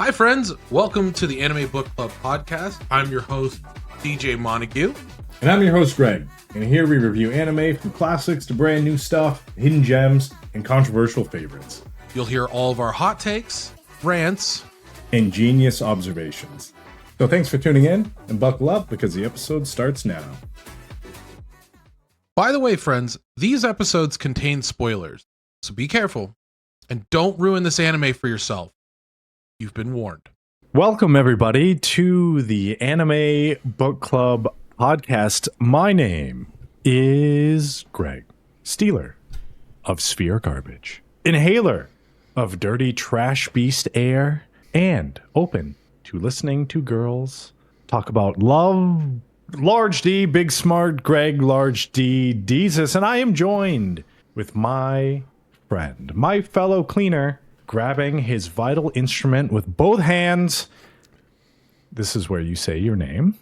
Hi friends, welcome to the Anime Book Club podcast. I'm your host, DJ Montague. And I'm your host, Greg. And here we review anime from classics to brand new stuff, hidden gems, and controversial favorites. You'll hear all of our hot takes, rants, and genius observations. So thanks for tuning in, and buckle up because the episode starts now. By the way, friends, these episodes contain spoilers, so be careful and don't ruin this anime for yourself. You've been warned. Welcome, everybody, to the Anime Book Club podcast. My name is Greg, stealer of Sphere Garbage, inhaler of dirty trash beast air, and open to listening to girls talk about love. Large D, big smart Greg, large D, Jesus, and I am joined with my friend, my fellow cleaner, grabbing his vital instrument with both hands. This is where you say your name.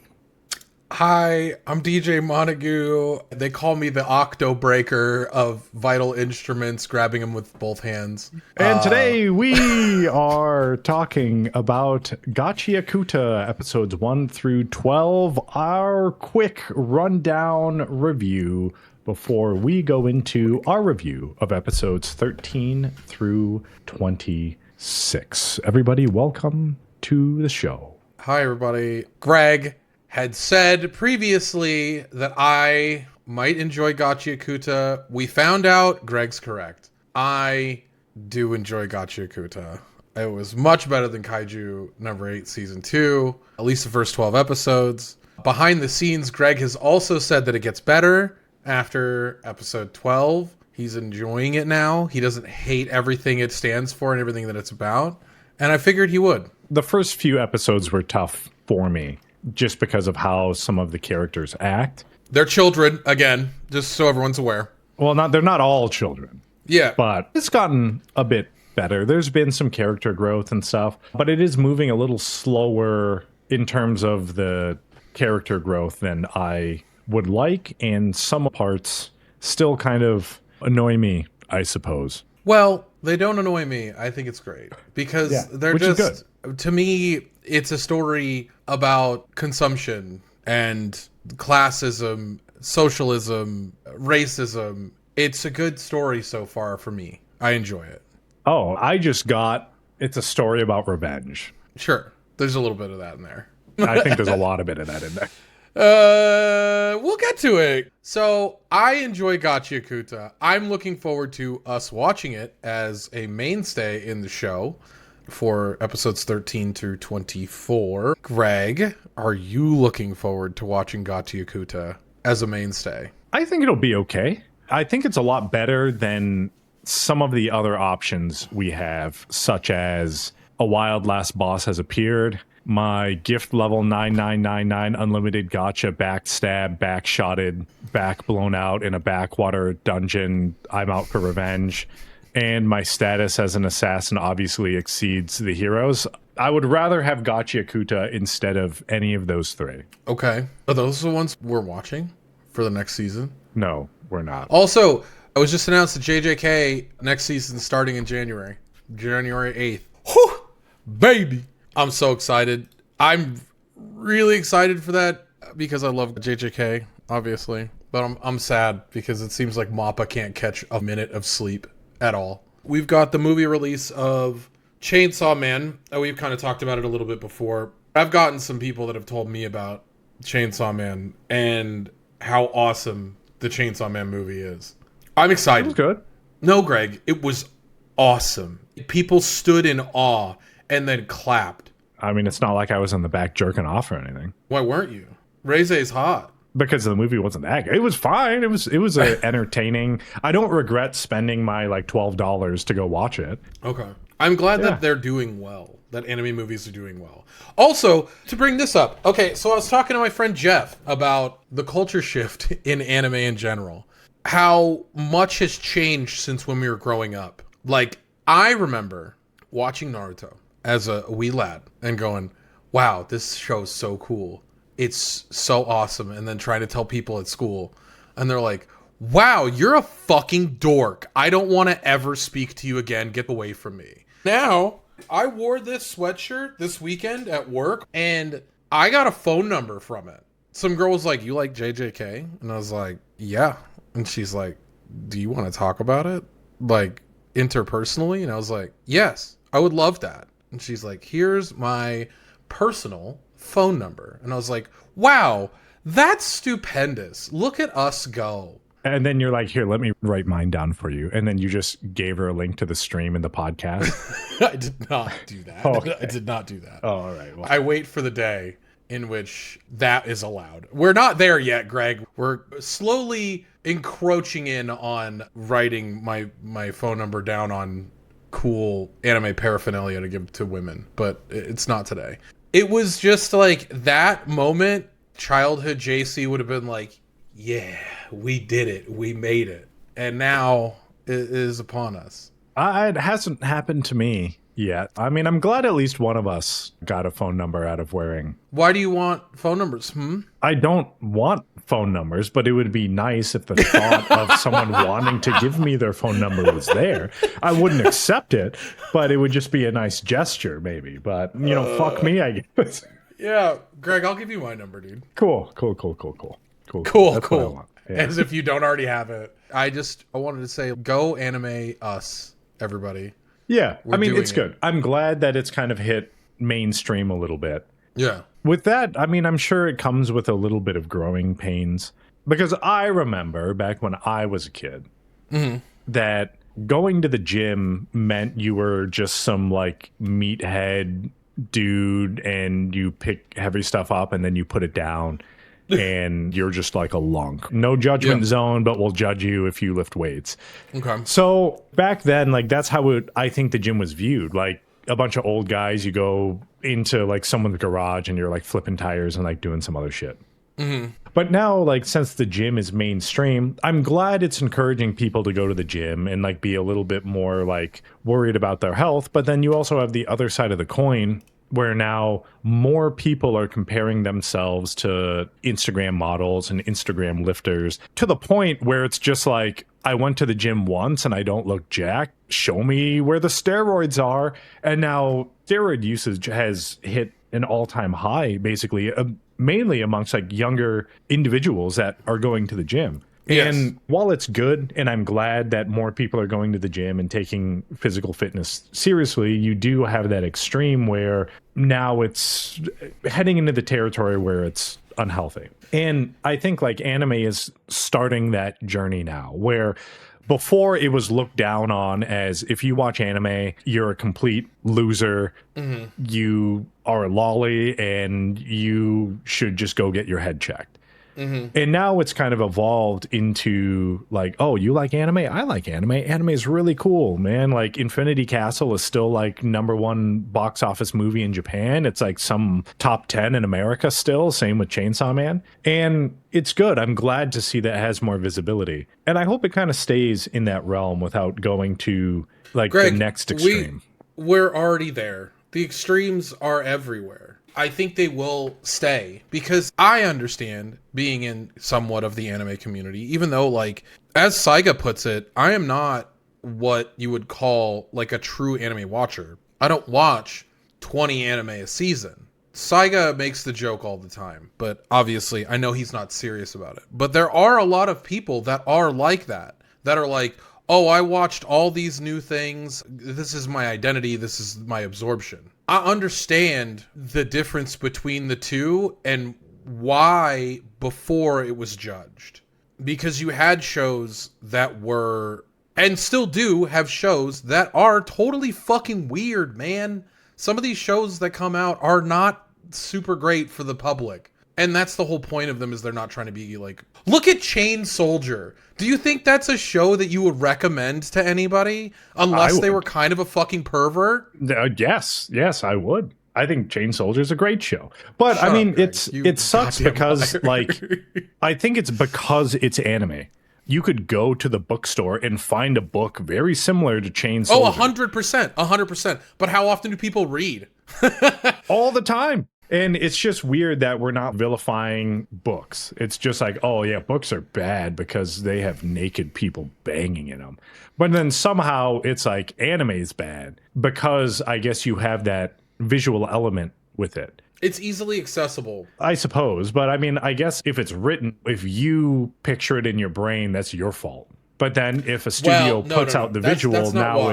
Hi, I'm DJ Montague. They call me the Octo Breaker of vital instruments, grabbing them with both hands. And today we are talking about Gachiakuta episodes 1 through 12, our quick rundown review before we go into our review of episodes 13 through 26. Everybody, welcome to the show. Hi, everybody. Greg had said previously that I might enjoy Gachiakuta. We found out Greg's correct. I do enjoy Gachiakuta. It was much better than Kaiju number 8 season 2, at least the first 12 episodes. Behind the scenes, Greg has also said that it gets better after episode 12. He's enjoying it now. He doesn't hate everything it stands for and everything that it's about. And I figured he would. The first few episodes were tough for me, just because of how some of the characters act. They're children, again, just so everyone's aware. Well, they're not all children. Yeah. But it's gotten a bit better. There's been some character growth and stuff, but it is moving a little slower in terms of the character growth than I would like, and some parts still kind of annoy me, I suppose. Well, they don't annoy me. I think it's great because they're just, to me, it's a story about consumption and classism, socialism, racism. It's a good story so far for me. I enjoy it. Oh, it's a story about revenge. Sure. There's a little bit of that in there. I think there's a lot of bit of that in there. We'll get to it. So I enjoy Gachiakuta. I'm looking forward to us watching it as a mainstay in the show for episodes 13 through 24. Greg, are you looking forward to watching Gachiakuta as a mainstay? I think it'll be okay. I think it's a lot better than some of the other options we have, such as a wild last boss has appeared, my gift level 9999 unlimited gacha backstab, backshotted, back blown out in a backwater dungeon, I'm out for revenge, and my status as an assassin obviously exceeds the heroes. I would rather have Gachiakuta instead of any of those three. Okay. Are those the ones we're watching for the next season? No, we're not. Also, it was just announced that JJK next season starting in January 8th. Whew, baby. I'm so excited. I'm really excited for that because I love JJK, obviously. But I'm sad because it seems like Mappa can't catch a minute of sleep at all. We've got the movie release of Chainsaw Man. We've kind of talked about it a little bit before. I've gotten some people that have told me about Chainsaw Man and how awesome the Chainsaw Man movie is. I'm excited. It was good. No, Greg, it was awesome. People stood in awe and then clapped. I mean, it's not like I was in the back jerking off or anything. Why weren't you? Reise's hot. Because the movie wasn't that good. It was fine. It was entertaining. I don't regret spending my like $12 to go watch it. Okay. I'm glad that they're doing well. That anime movies are doing well. Also, to bring this up. Okay, so I was talking to my friend Jeff about the culture shift in anime in general. How much has changed since when we were growing up. Like, I remember watching Naruto as a wee lad and going, wow, this show's so cool. It's so awesome. And then trying to tell people at school. And they're like, wow, you're a fucking dork. I don't want to ever speak to you again. Get away from me. Now, I wore this sweatshirt this weekend at work, and I got a phone number from it. Some girl was like, "You like JJK?" And I was like, "Yeah." And she's like, "Do you want to talk about it? Like, interpersonally?" And I was like, "Yes, I would love that." And she's like, "Here's my personal phone number." And I was like, "Wow, that's stupendous. Look at us go." And then you're like, here, let me write mine down for you. And then you just gave her a link to the stream in the podcast. I did not do that. Okay. I did not do that. Oh, all right. Well, I wait for the day in which that is allowed. We're not there yet, Greg. We're slowly encroaching in on writing my phone number down on cool anime paraphernalia to give to women, but it's not today. It was just like that moment, childhood JC would have been like, yeah, we did it. We made it. And now it is upon us. it hasn't happened to me yet. I mean, I'm glad at least one of us got a phone number out of wearing. Why do you want phone numbers? I don't want phone numbers, but it would be nice if the thought of someone wanting to give me their phone number was there. I wouldn't accept it, but it would just be a nice gesture, maybe. But, you know, fuck me, I guess. Yeah, Greg, I'll give you my number, dude. Cool. Cool. That's what I want. Yeah. As if you don't already have it. I wanted to say, go anime us, everybody. Yeah, I mean, it's doing good. I'm glad that it's kind of hit mainstream a little bit. Yeah. With that, I mean, I'm sure it comes with a little bit of growing pains. Because I remember back when I was a kid that going to the gym meant you were just some like meathead dude and you pick heavy stuff up and then you put it down and you're just like a lunk. No judgment zone, but we'll judge you if you lift weights. Okay. So back then, like that's how I think the gym was viewed. Like a bunch of old guys, you go into like someone's garage and you're like flipping tires and like doing some other shit. But now, like, since the gym is mainstream, I'm glad it's encouraging people to go to the gym and like be a little bit more like worried about their health. But then you also have the other side of the coin where now more people are comparing themselves to Instagram models and Instagram lifters to the point where it's just like, I went to the gym once and I don't look jacked. Show me where the steroids are. And now steroid usage has hit an all-time high, basically, mainly amongst like younger individuals that are going to the gym. Yes. And while it's good, and I'm glad that more people are going to the gym and taking physical fitness seriously, you do have that extreme where now it's heading into the territory where it's unhealthy. And I think like anime is starting that journey now, where before it was looked down on as if you watch anime, you're a complete loser, you are a lolly, and you should just go get your head checked. And now it's kind of evolved into like, oh, you like anime? I like anime. Anime is really cool, man. Like Infinity Castle is still like #1 box office movie in Japan. It's like some top 10 in America still. Same with Chainsaw Man. And it's good. I'm glad to see that it has more visibility. And I hope it kind of stays in that realm without going to like Greg, the next extreme. We're already there. The extremes are everywhere. I think they will stay because I understand being in somewhat of the anime community, even though, like, as Saiga puts it, I am not what you would call like a true anime watcher. I don't watch 20 anime a season. Saiga makes the joke all the time, but obviously I know he's not serious about it. But there are a lot of people that are like that are like, oh, I watched all these new things. This is my identity. This is my absorption. I understand the difference between the two and why before it was judged. Because you had shows that were, and still do have shows that are totally fucking weird, man. Some of these shows that come out are not super great for the public. And that's the whole point of them, is they're not trying to be like, look at Chain Soldier. Do you think that's a show that you would recommend to anybody? Unless they were kind of a fucking pervert? Yes, I would. I think Chain Soldier is a great show. But Shut I mean, up, Greg. it sucks because liar. like, I think it's because it's anime. You could go to the bookstore and find a book very similar to Chain Soldier. Oh, 100%. 100%. But how often do people read? All the time. And it's just weird that we're not vilifying books. It's just like, oh yeah, books are bad because they have naked people banging in them. But then somehow it's like anime is bad because I guess you have that visual element with it. It's easily accessible. I suppose. But I mean, I guess if it's written, if you picture it in your brain, that's your fault. But then if a studio puts out the visual, that's not now why.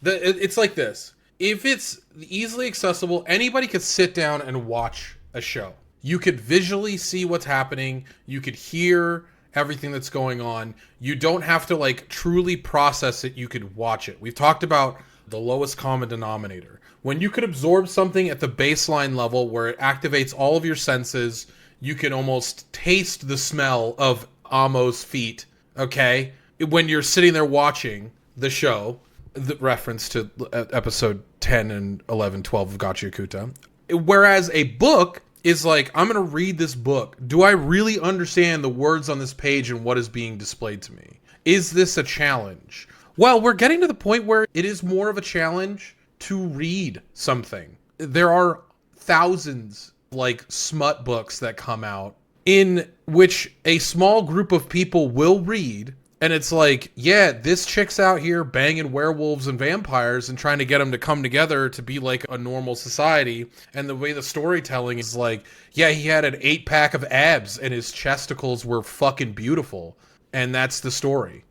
it's like this. If it's easily accessible, anybody could sit down and watch a show. You could visually see what's happening. You could hear everything that's going on. You don't have to like truly process it. You could watch it. We've talked about the lowest common denominator. When you could absorb something at the baseline level where it activates all of your senses, you can almost taste the smell of Amo's feet, okay? When you're sitting there watching the show, the reference to episode 10 and 11, 12 of Gachiakuta. Whereas a book is like, I'm going to read this book. Do I really understand the words on this page and what is being displayed to me? Is this a challenge? Well, we're getting to the point where it is more of a challenge to read something. There are thousands like smut books that come out in which a small group of people will read. And it's like, yeah, this chick's out here banging werewolves and vampires and trying to get them to come together to be like a normal society. And the way the storytelling is like, yeah, he had an 8-pack of abs and his chesticles were fucking beautiful. And that's the story.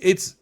It's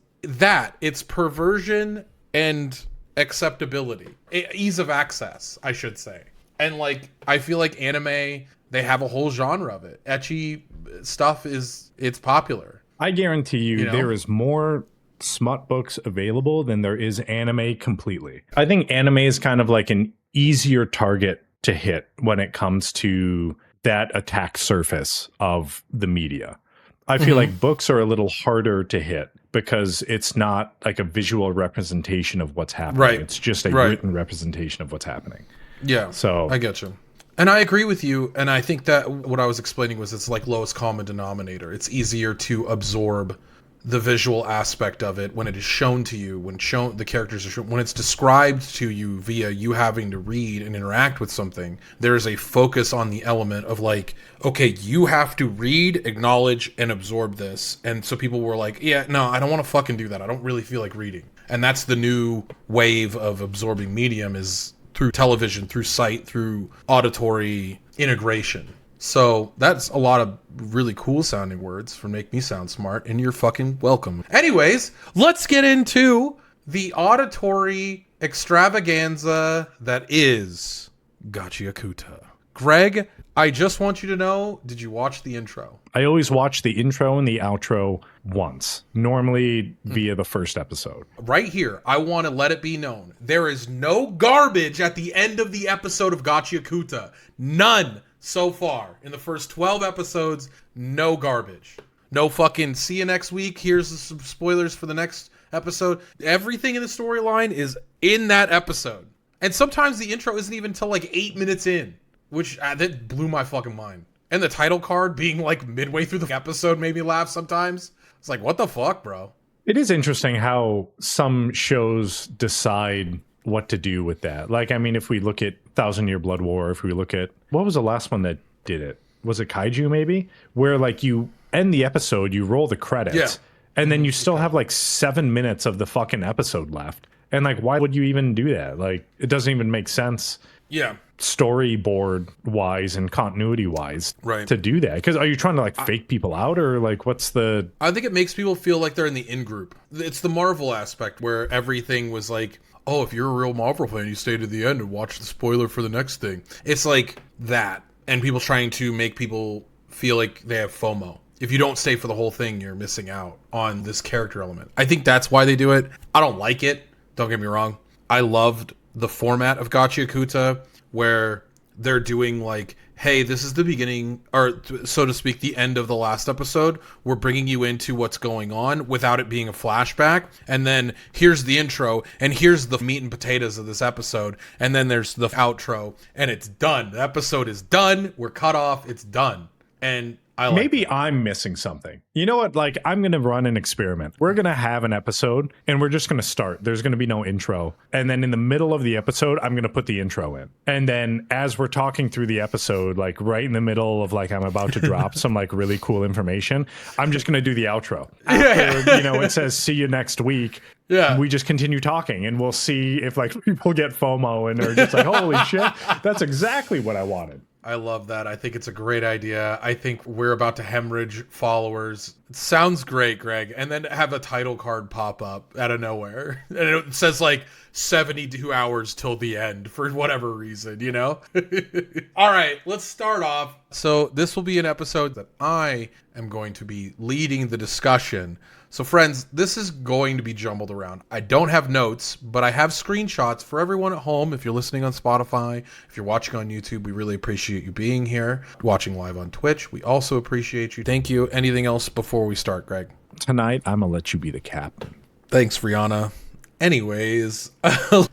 perversion and acceptability. Ease of access, I should say. And like, I feel like anime, they have a whole genre of it. Ecchi stuff it's popular. I guarantee you, there is more smut books available than there is anime completely. I think anime is kind of like an easier target to hit when it comes to that attack surface of the media. I feel like books are a little harder to hit because it's not like a visual representation of what's happening. Right. It's just a written representation of what's happening. Yeah, so I get you. And I agree with you, and I think that what I was explaining was it's like lowest common denominator. It's easier to absorb the visual aspect of it when it is shown to you, when the characters are shown, when it's described to you via you having to read and interact with something. There is a focus on the element of like, okay, you have to read, acknowledge, and absorb this. And so people were like, yeah, no, I don't want to fucking do that. I don't really feel like reading. And that's the new wave of absorbing medium is through television, through sight, through auditory integration. So that's a lot of really cool sounding words for Make Me Sound Smart, and you're fucking welcome. Anyways, let's get into the auditory extravaganza that is Gachiakuta. Greg, I just want you to know, did you watch the intro? I always watch the intro and the outro once, normally via the first episode. Right here, I want to let it be known. There is no garbage at the end of the episode of Gachiakuta. None so far. In the first 12 episodes, no garbage. No fucking see you next week. Here's some spoilers for the next episode. Everything in the storyline is in that episode. And sometimes the intro isn't even until like 8 minutes in, which that blew my fucking mind. And the title card being like midway through the episode made me laugh sometimes. It's like, what the fuck, bro? It is interesting how some shows decide what to do with that. Like, I mean, if we look at 1,000-Year Blood War, if we look at, what was the last one that did it? Was it Kaiju maybe? Where like you end the episode, you roll the credits, and then you still have like 7 minutes of the fucking episode left. And like, why would you even do that? Like, it doesn't even make sense. Yeah. Storyboard wise and continuity wise to do that. Because are you trying to like fake people out, or like what's the... I think it makes people feel like they're in the in-group. It's the Marvel aspect where everything was like, oh, if you're a real Marvel fan, you stay to the end and watch the spoiler for the next thing. It's like that. And people trying to make people feel like they have FOMO. If you don't stay for the whole thing, you're missing out on this character element. I think that's why they do it. I don't like it. Don't get me wrong. I loved the format of Gachiakuta where they're doing like, hey, this is the beginning, or so to speak, the end of the last episode. We're bringing you into what's going on without it being a flashback. And then here's the intro, and here's the meat and potatoes of this episode. And then there's the outro, and it's done. The episode is done. We're cut off. It's done. And I like Maybe that. I'm missing something. You know what? Like, I'm going to run an experiment. We're going to have an episode and we're just going to start. There's going to be no intro. And then in the middle of the episode, I'm going to put the intro in. And then as we're talking through the episode, like right in the middle of like I'm about to drop some like really cool information, I'm just going to do the outro. After, you know, it says see you next week. Yeah. We just continue talking and we'll see if like people get FOMO and they're just like, holy shit, that's exactly what I wanted. I love that. I think it's a great idea. I think we're about to hemorrhage followers. It sounds great, Greg. And then have a title card pop up out of nowhere. And it says like 72 hours till the end for whatever reason, you know? All right, let's start off. So this will be an episode that I am going to be leading the discussion. So friends, this is going to be jumbled around. I don't have notes, but I have screenshots for everyone at home. If you're listening on Spotify, if you're watching on YouTube, we really appreciate you being here. Watching live on Twitch, we also appreciate you. Thank you. Anything else before we start, Greg? Tonight, I'm going to let you be the captain. Thanks, Rihanna. Anyways,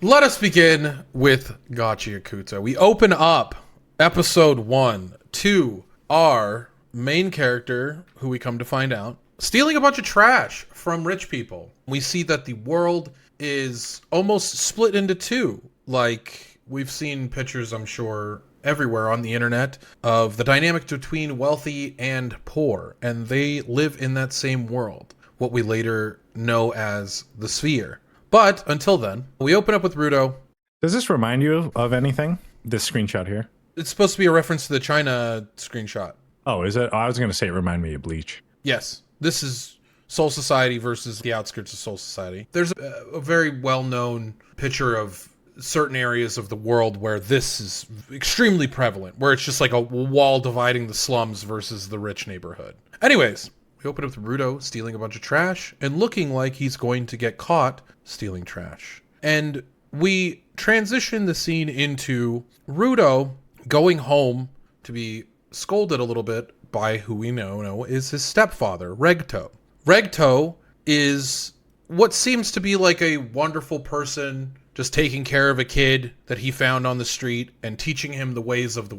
let us begin with Gachiakuta. We open up episode 1 to our main character, who we come to find out, stealing a bunch of trash from rich people. We see that the world is almost split into two. Like, we've seen pictures, I'm sure, everywhere on the internet of the dynamic between wealthy and poor, and they live in that same world, what we later know as the Sphere. But until then, we open up with Rudo. Does this remind you of anything? This screenshot here? It's supposed to be a reference to the China screenshot. Oh, is it? I was going to say it reminded me of Bleach. Yes. This is Soul Society versus the outskirts of Soul Society. There's a very well-known picture of certain areas of the world where this is extremely prevalent, where it's just like a wall dividing the slums versus the rich neighborhood. Anyways, we open up with Rudo stealing a bunch of trash and looking like he's going to get caught stealing trash. And we transition the scene into Rudo going home to be scolded a little bit by who we know is his stepfather, Regto. Regto is what seems to be like a wonderful person, just taking care of a kid that he found on the street and teaching him the ways of the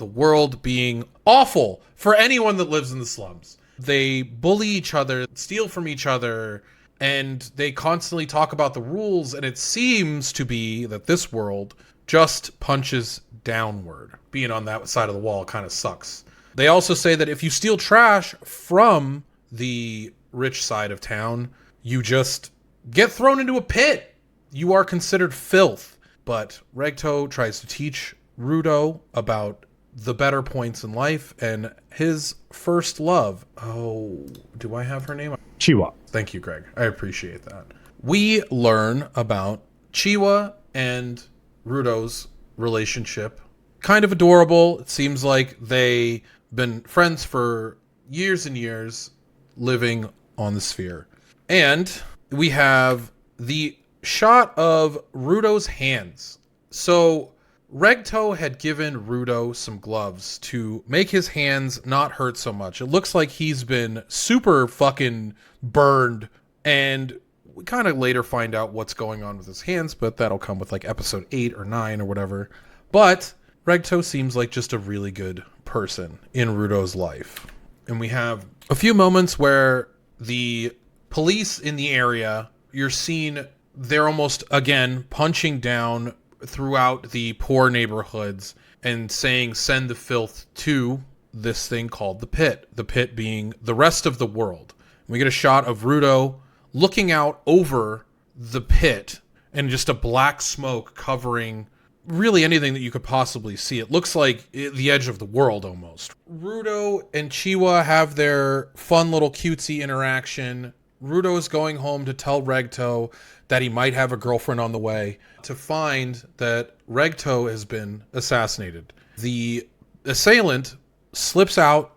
world being awful for anyone that lives in the slums. They bully each other, steal from each other, and they constantly talk about the rules, and it seems to be that this world just punches downward. Being on that side of the wall kind of sucks. They also say that if you steal trash from the rich side of town, you just get thrown into a pit. You are considered filth. But Regto tries to teach Rudo about the better points in life and his first love. Oh, do I have her name? Chiwa. Thank you, Greg. I appreciate that. We learn about Chiwa and Rudo's relationship. Kind of adorable. It seems like they've been friends for years and years, living on the Sphere. And we have the shot of Rudo's hands. So Regto had given Rudo some gloves to make his hands not hurt so much. It looks like he's been super fucking burned, and we kind of later find out what's going on with his hands, but that'll come with like episode 8 or 9 or whatever. But Regto seems like just a really good person in Rudo's life. And we have a few moments where the police in the area, you're seeing they're almost, again, punching down throughout the poor neighborhoods and saying, send the filth to this thing called the pit being the rest of the world. We get a shot of Rudo looking out over the pit and just a black smoke covering really anything that you could possibly see. It looks like the edge of the world almost. Rudo and Chiwa have their fun little cutesy interaction. Rudo is going home to tell Regto that he might have a girlfriend on the way, to find that Regto has been assassinated. The assailant slips out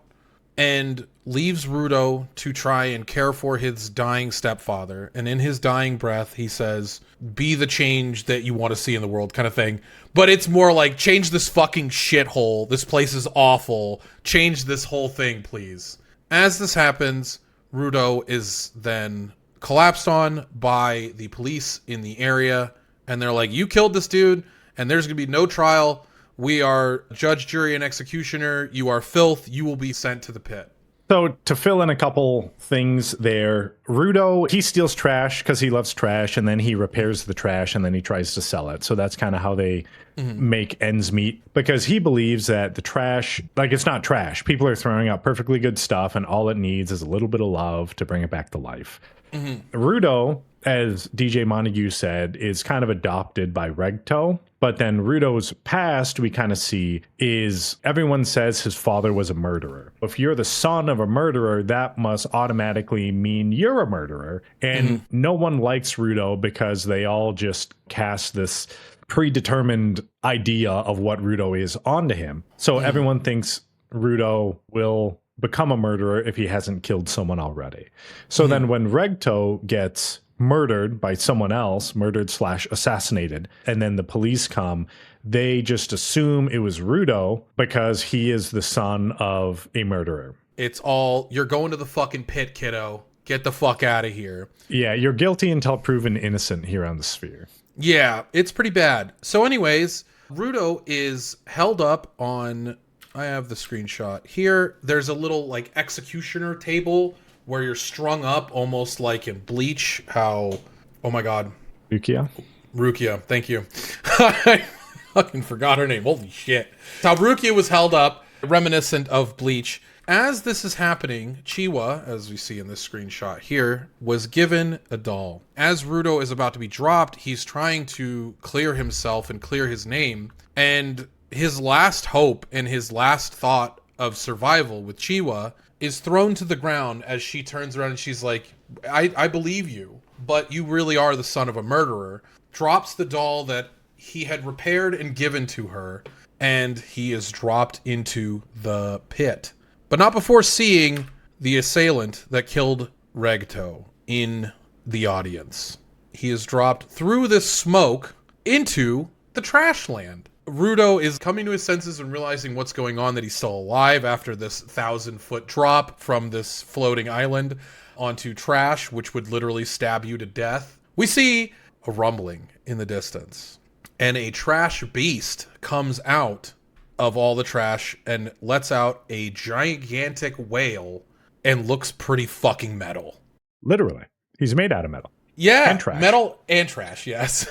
and leaves Rudo to try and care for his dying stepfather. And in his dying breath, he says, be the change that you want to see in the world, kind of thing. But it's more like, change this fucking shithole. This place is awful. Change this whole thing, please. As this happens, Rudo is then collapsed on by the police in the area. And they're like, you killed this dude, and there's going to be no trial. We are judge, jury, and executioner. You are filth. You will be sent to the pit. So to fill in a couple things there, Rudo, he steals trash because he loves trash, and then he repairs the trash, and then he tries to sell it. So that's kind of how they make ends meet, because he believes that the trash, like, it's not trash. People are throwing out perfectly good stuff, and all it needs is a little bit of love to bring it back to life. Rudo, as DJ Montague said, is kind of adopted by Regto. But then Rudo's past, we kind of see, is everyone says his father was a murderer. If you're the son of a murderer, that must automatically mean you're a murderer. And no one likes Rudo because they all just cast this predetermined idea of what Rudo is onto him. So everyone thinks Rudo will become a murderer if he hasn't killed someone already. So then when Regto gets murdered by someone else, murdered/assassinated, and then the police come, they just assume it was Rudo because he is the son of a murderer. It's all, you're going to the fucking pit, kiddo. Get the fuck out of here. Yeah, you're guilty until proven innocent here on the sphere. Yeah, it's pretty bad. So anyways, Rudo is held up on, I have the screenshot here. There's a little like executioner table where you're strung up almost like in Bleach, how, oh my god. Rukia, thank you. I fucking forgot her name, holy shit. How Rukia was held up, reminiscent of Bleach. As this is happening, Chiwa, as we see in this screenshot here, was given a doll. As Rudo is about to be dropped, he's trying to clear himself and clear his name, and his last hope and his last thought of survival with Chiwa is thrown to the ground as she turns around and she's like, I believe you, but you really are the son of a murderer. Drops the doll that he had repaired and given to her, and he is dropped into the pit. But not before seeing the assailant that killed Regto in the audience. He is dropped through this smoke into the trash land. Rudo is coming to his senses and realizing what's going on, that he's still alive after this 1,000-foot drop from this floating island onto trash, which would literally stab you to death. We see a rumbling in the distance, and a trash beast comes out of all the trash and lets out a gigantic whale and looks pretty fucking metal. Literally. He's made out of metal. Yeah, and trash. Metal and trash, yes.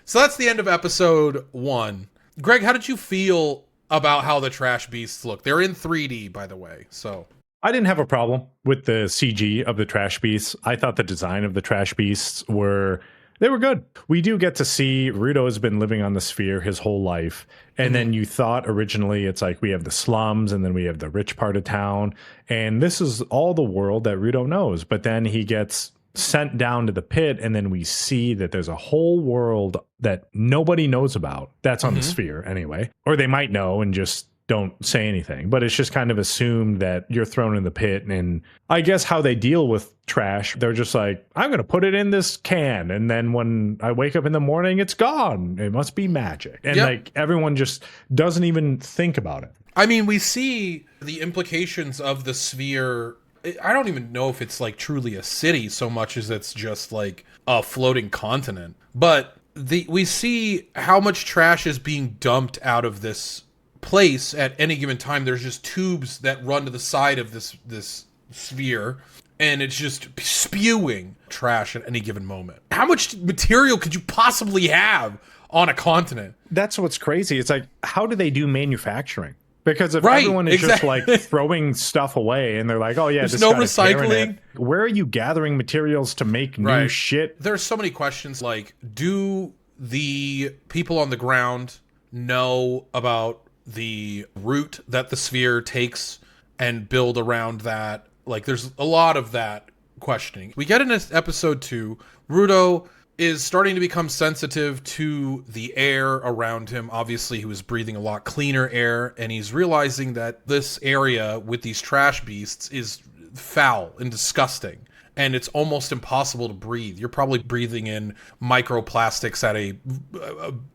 So that's the end of episode 1. Greg, how did you feel about how the trash beasts look? They're in 3D, by the way, so... I didn't have a problem with the CG of the trash beasts. I thought the design of the trash beasts were good. We do get to see Rudo has been living on the sphere his whole life. And then you thought originally it's like we have the slums and then we have the rich part of town. And this is all the world that Rudo knows. But then he gets sent down to the pit, and then we see that there's a whole world that nobody knows about. That's on the sphere anyway. Or they might know and just don't say anything, but it's just kind of assumed that you're thrown in the pit. And I guess how they deal with trash, they're just like, I'm going to put it in this can, and then when I wake up in the morning, it's gone. It must be magic. And like everyone just doesn't even think about it. I mean, we see the implications of the sphere. I don't even know if it's like truly a city so much as it's just like a floating continent. But we see how much trash is being dumped out of this place at any given time. There's just tubes that run to the side of this sphere, and it's just spewing trash at any given moment. How much material could you possibly have on a continent? That's what's crazy. It's like, how do they do manufacturing? Because if everyone is just like throwing stuff away and they're like, oh yeah, there's no recycling. Where are you gathering materials to make new shit? There's so many questions like, do the people on the ground know about the route that the sphere takes and build around that? Like, there's a lot of that questioning. We get in episode 2, Rudo is starting to become sensitive to the air around him. Obviously, he was breathing a lot cleaner air, and he's realizing that this area with these trash beasts is foul and disgusting, and it's almost impossible to breathe. You're probably breathing in microplastics at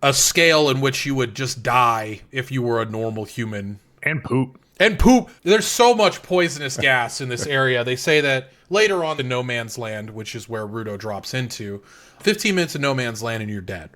a scale in which you would just die if you were a normal human. And poop. And poop. There's so much poisonous gas in this area. They say that later on in No Man's Land, which is where Rudo drops into, 15 minutes in No Man's Land and you're dead,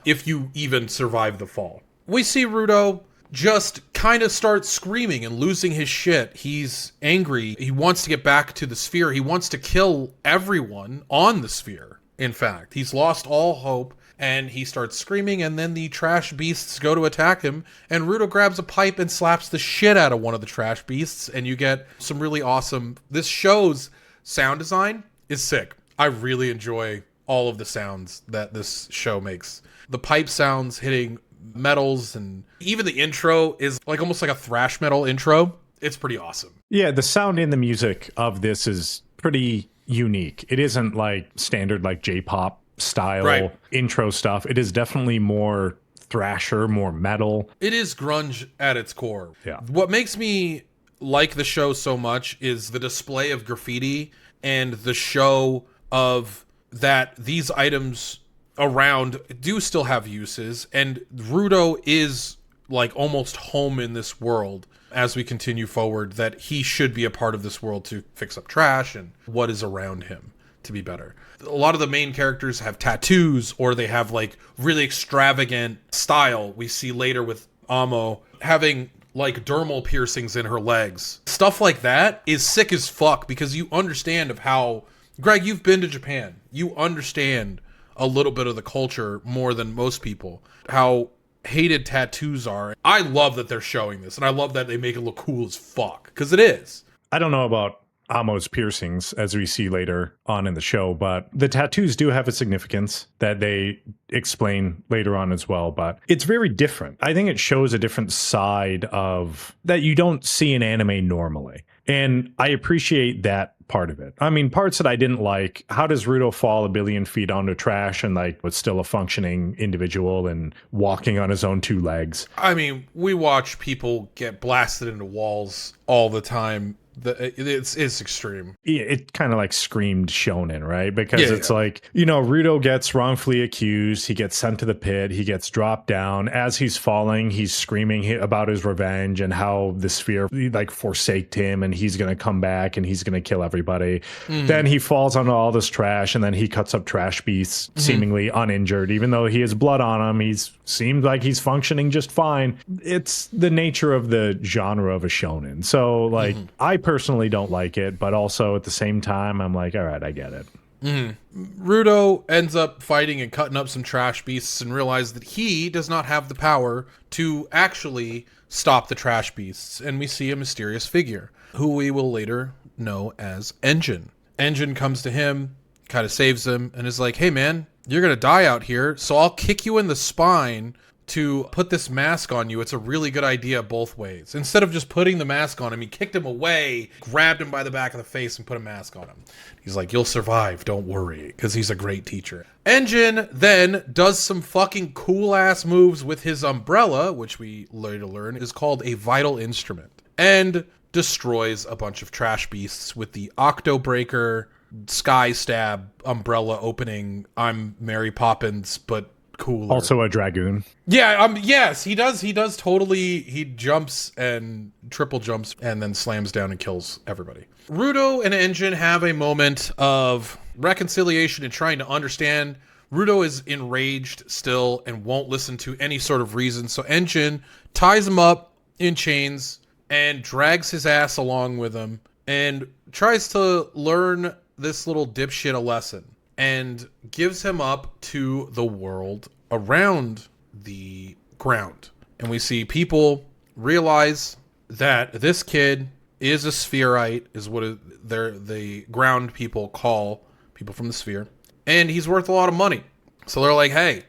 if you even survive the fall. we see Rudo just kind of start screaming and losing his shit. He's angry. He wants to get back to the sphere. He wants to kill everyone on the sphere. In fact, he's lost all hope, and he starts screaming, and then the trash beasts go to attack him, and Rudo grabs a pipe and slaps the shit out of one of the trash beasts, and you get some really awesome... This show's sound design is sick. I really enjoy all of the sounds that this show makes. The pipe sounds hitting metals, and even the intro is like almost like a thrash metal intro. It's pretty awesome. Yeah, the sound in the music of this is pretty unique. It isn't like standard like J-pop style intro stuff. It is definitely more thrasher, more metal. It is grunge at its core. Yeah. What makes me like the show so much is the display of graffiti and the show of that these items around do still have uses, and Rudo is like almost home in this world as we continue forward, that he should be a part of this world to fix up trash and what is around him to be better. A lot of the main characters have tattoos, or they have like really extravagant style. We see later with Amo having like dermal piercings in her legs. Stuff like that is sick as fuck, because you understand of how... Greg, you've been to Japan. You understand a little bit of the culture more than most people. How hated tattoos are. I love that they're showing this, and I love that they make it look cool as fuck, because it is. I don't know about Amo's piercings, as we see later on in the show, but the tattoos do have a significance that they explain later on as well, but it's very different. I think it shows a different side of that you don't see in anime normally. And I appreciate that part of it. I mean, parts that I didn't like, how does Rudo fall a billion feet onto trash and like was still a functioning individual and walking on his own two legs? I mean, we watch people get blasted into walls all the time. It's extreme. It kind of like screamed shonen, right? Because it's like, you know, Rudo gets wrongfully accused. He gets sent to the pit. He gets dropped down. As he's falling, he's screaming about his revenge and how the sphere like forsaked him, and he's going to come back and he's going to kill everybody. Then he falls onto all this trash, and then he cuts up trash beasts seemingly uninjured, even though he has blood on him. He's seems like he's functioning just fine. It's the nature of the genre of a shonen. So like, I personally don't like it, but also at the same time, I'm like, all right, I get it. Rudo ends up fighting and cutting up some trash beasts and realizes that he does not have the power to actually stop the trash beasts. And we see a mysterious figure who we will later know as Engine. Engine comes to him, kind of saves him, and is like, hey man, you're going to die out here, so I'll kick you in the spine to put this mask on you. It's a really good idea both ways. Instead of just putting the mask on him, he kicked him away, grabbed him by the back of the face, and put a mask on him. He's like, you'll survive, don't worry, because he's a great teacher. Engine then does some fucking cool-ass moves with his umbrella, which we later learn is called a vital instrument, and destroys a bunch of trash beasts with the Octobreaker Sky Stab umbrella opening. I'm Mary Poppins, but cooler. Also a dragoon. Yeah, yes, he does totally. He jumps and triple jumps and then slams down and kills everybody. Rudo and Engine have a moment of reconciliation and trying to understand. Rudo is enraged still and won't listen to any sort of reason, so Engine ties him up in chains and drags his ass along with him and tries to learn this little dipshit a lesson, and gives him up to the world around the ground. And we see people realize that this kid is a spherite, is what the ground people call people from the sphere, and he's worth a lot of money. So they're like, hey,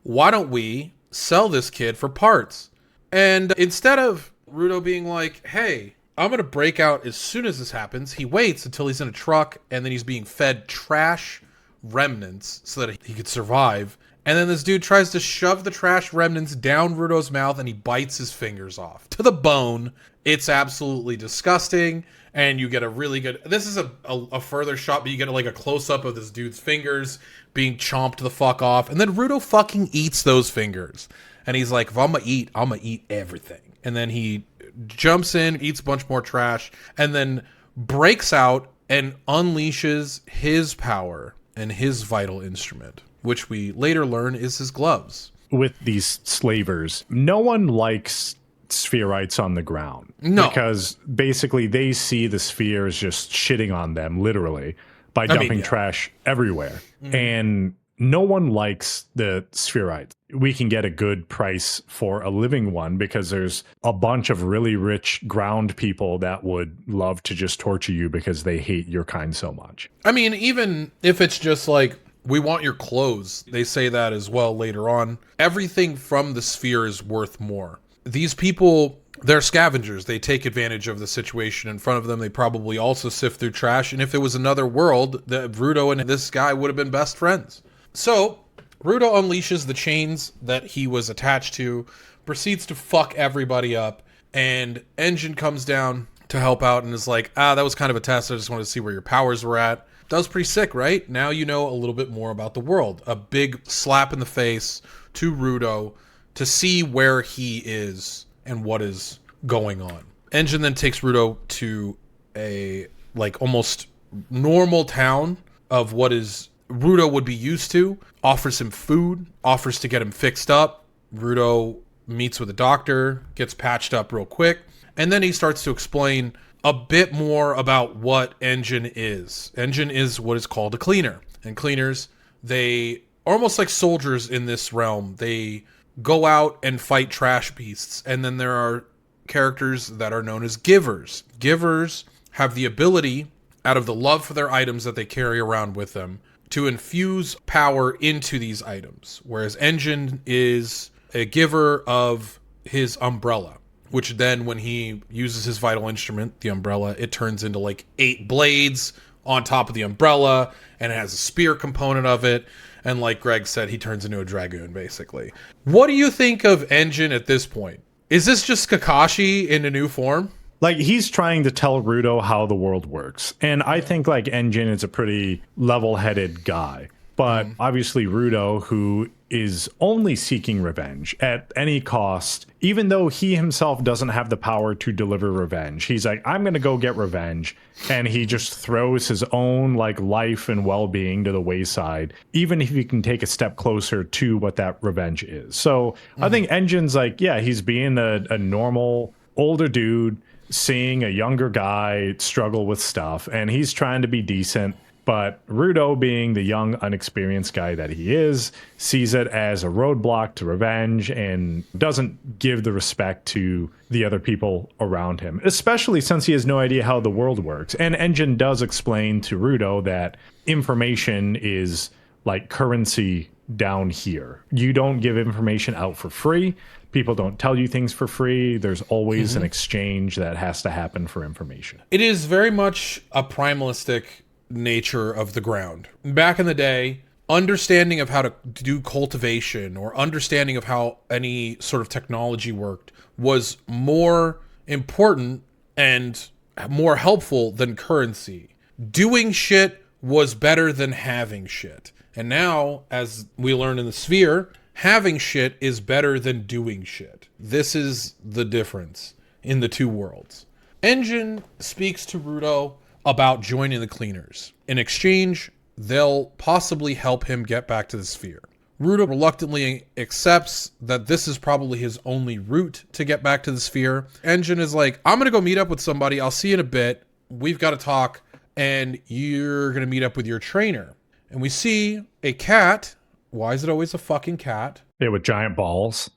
why don't we sell this kid for parts? And instead of Rudo being like, hey, I'm going to break out as soon as this happens, he waits until he's in a truck, and then he's being fed trash remnants so that he could survive. And then this dude tries to shove the trash remnants down Rudo's mouth, and he bites his fingers off to the bone. It's absolutely disgusting, and you get a really good... This is a further shot, but you get like a close-up of this dude's fingers being chomped the fuck off, and then Rudo fucking eats those fingers. And he's like, if I'm gonna eat everything. And then he jumps in, eats a bunch more trash, and then breaks out and unleashes his power and his vital instrument, which we later learn is his gloves. with these slavers, no one likes spherites on the ground. No. Because basically they see the spheres just shitting on them, literally, by dumping trash everywhere. And no one likes the spherites. We can get a good price for a living one because there's a bunch of really rich ground people that would love to just torture you because they hate your kind so much. I mean, even if it's just like, we want your clothes, they say that as well later on. Everything from the sphere is worth more. These people, they're scavengers. They take advantage of the situation in front of them. They probably also sift through trash. And if it was another world, Rudo and this guy would have been best friends. So, Rudo unleashes the chains that he was attached to, proceeds to fuck everybody up, and Engine comes down to help out and is like, that was kind of a test. I just wanted to see where your powers were at. That was pretty sick, right? Now you know a little bit more about the world. A big slap in the face to Rudo to see where he is and what is going on. Engine then takes Rudo to a, like, almost normal town of what is Rudo would be used to, offers him food, offers to get him fixed up. Rudo meets with a doctor, gets patched up real quick, and then he starts to explain a bit more about what Engine is. Engine is what is called a cleaner. And cleaners, they are almost like soldiers in this realm. They go out and fight trash beasts. And then there are characters that are known as givers. Givers have the ability, out of the love for their items that they carry around with them, to infuse power into these items. Whereas Engine is a giver of his umbrella, which then when he uses his vital instrument, the umbrella, it turns into like 8 blades on top of the umbrella, and it has a spear component of it. And like Greg said, he turns into a dragoon, basically. What do you think of Engine at this point? Is this just Kakashi in a new form? Like, he's trying to tell Rudo how the world works. And I think, like, Engine is a pretty level-headed guy. But obviously Rudo, who is only seeking revenge at any cost, even though he himself doesn't have the power to deliver revenge. He's like, I'm going to go get revenge. And he just throws his own, like, life and well-being to the wayside, even if he can take a step closer to what that revenge is. So I think Engine's like, yeah, he's being a normal older dude, seeing a younger guy struggle with stuff, and he's trying to be decent. But Rudo, being the young, unexperienced guy that he is, sees it as a roadblock to revenge and doesn't give the respect to the other people around him, especially since he has no idea how the world works. And Engine does explain to Rudo that information is like currency down here. You don't give information out for free. People don't tell you things for free. There's always an exchange that has to happen for information. It is very much a primalistic nature of the ground. Back in the day, understanding of how to do cultivation or understanding of how any sort of technology worked was more important and more helpful than currency. Doing shit was better than having shit. And now, as we learn in the sphere, having shit is better than doing shit. This is the difference in the two worlds. Engine speaks to Rudo about joining the cleaners. In exchange, they'll possibly help him get back to the sphere. Rudo reluctantly accepts that this is probably his only route to get back to the sphere. Engine is like, I'm going to go meet up with somebody. I'll see you in a bit. We've got to talk, and you're going to meet up with your trainer. And we see a cat. Why is it always a fucking cat? Yeah, with giant balls.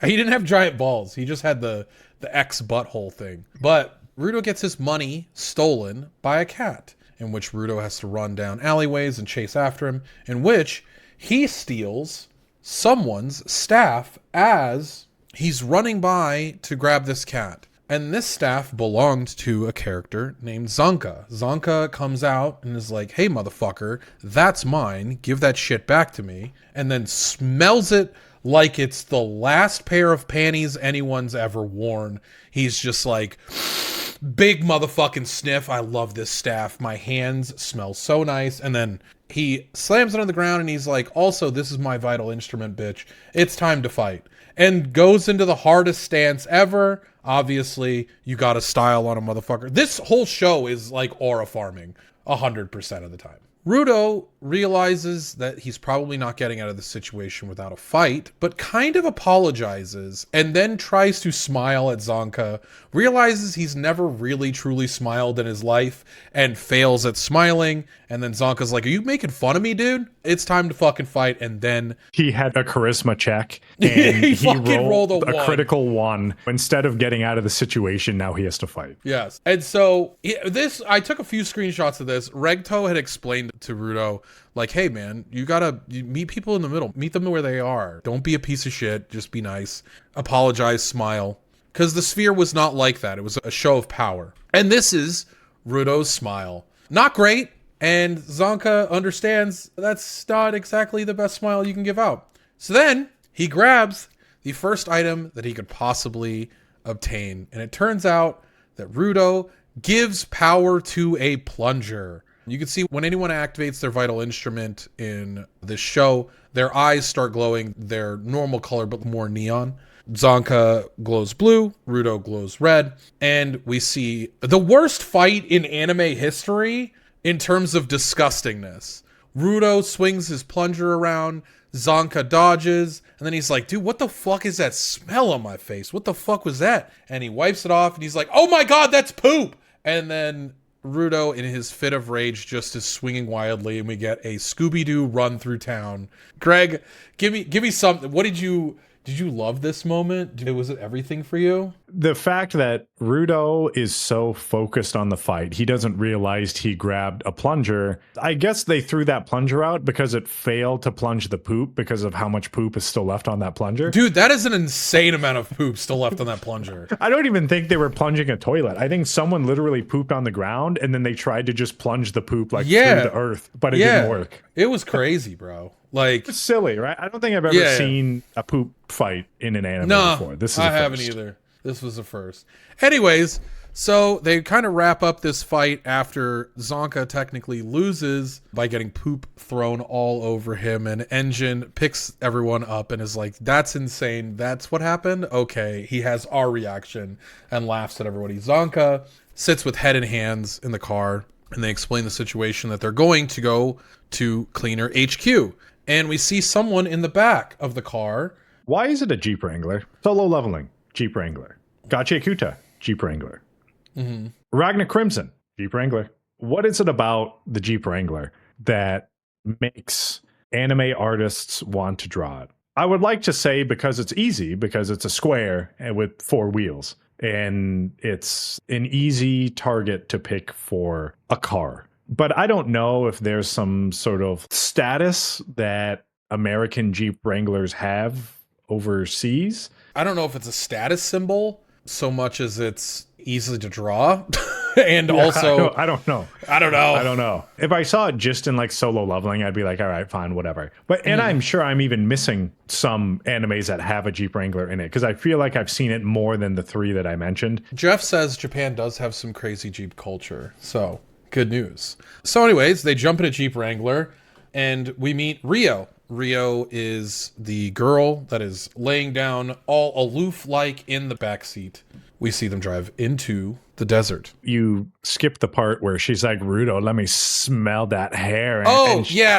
He didn't have giant balls. He just had the X butthole thing. But Rudo gets his money stolen by a cat, in which Rudo has to run down alleyways and chase after him, in which he steals someone's staff as he's running by to grab this cat. And this staff belonged to a character named Zanka. Zanka comes out and is like, hey, motherfucker, that's mine. Give that shit back to me. And then smells it like it's the last pair of panties anyone's ever worn. He's just like, big motherfucking sniff. I love this staff. My hands smell so nice. And then he slams it on the ground and he's like, also, this is my vital instrument, bitch. It's time to fight. And goes into the hardest stance ever. Obviously, you got a style on a motherfucker. This whole show is like aura farming 100% of the time. Rudo realizes that he's probably not getting out of the situation without a fight, but kind of apologizes and then tries to smile at Zonka, realizes he's never really truly smiled in his life and fails at smiling. And then Zonka's like, are you making fun of me, dude? It's time to fucking fight. And then he had a charisma check and he fucking rolled a one. critical one. Instead of getting out of the situation, now he has to fight. Yes. And so I took a few screenshots of this. Regto had explained to Rudo, like, hey man, you meet people in the middle, meet them where they are. Don't be a piece of shit. Just be nice. Apologize, smile. Because the sphere was not like that. It was a show of power. And this is Rudo's smile. Not great. And Zonka understands that's not exactly the best smile you can give out. So then he grabs the first item that he could possibly obtain. And it turns out that Rudo gives power to a plunger. You can see when anyone activates their vital instrument in this show, their eyes start glowing their normal color, but more neon. Zonka glows blue, Rudo glows red, and we see the worst fight in anime history in terms of disgustingness. Rudo swings his plunger around, Zonka dodges, and then he's like, dude, what the fuck is that smell on my face? What the fuck was that? And he wipes it off, and he's like, oh my god, that's poop! And then Rudo, in his fit of rage, just is swinging wildly, and we get a Scooby-Doo run through town. Greg, give me something. Did you love this moment? Was it everything for you? The fact that Rudo is so focused on the fight, he doesn't realize he grabbed a plunger. I guess they threw that plunger out because it failed to plunge the poop because of how much poop is still left on that plunger. Dude, that is an insane amount of poop still left on that plunger. I don't even think they were plunging a toilet. I think someone literally pooped on the ground and then they tried to just plunge the poop through the earth, but it didn't work. It was crazy, bro. Like, it's silly, right? I don't think I've ever seen a poop fight in an anime before. This is I haven't either. This was the first. Anyways, so they kind of wrap up this fight after Zonka technically loses by getting poop thrown all over him, and Engine picks everyone up and is like, that's insane. That's what happened? Okay. He has our reaction and laughs at everybody. Zonka sits with head and hands in the car, and they explain the situation that they're going to go to Cleaner HQ. And we see someone in the back of the car. Why is it a Jeep Wrangler? Solo leveling, Jeep Wrangler. Gachiakuta, Jeep Wrangler. Mm-hmm. Ragnar Crimson, Jeep Wrangler. What is it about the Jeep Wrangler that makes anime artists want to draw it? I would like to say because it's easy, because it's a square and with 4 wheels. And it's an easy target to pick for a car. But I don't know if there's some sort of status that American Jeep Wranglers have overseas. I don't know if it's a status symbol so much as it's easy to draw. And also, I don't know. If I saw it just in like solo leveling, I'd be like, all right, fine, whatever. But and I'm sure I'm even missing some animes that have a Jeep Wrangler in it because I feel like I've seen it more than the 3 that I mentioned. Jeff says Japan does have some crazy Jeep culture. So good news. So anyways, they jump in a Jeep Wrangler and we meet Rio. Rio is the girl that is laying down all aloof-like in the backseat. We see them drive into the desert. You skip the part where she's like, Rudo, let me smell that hair.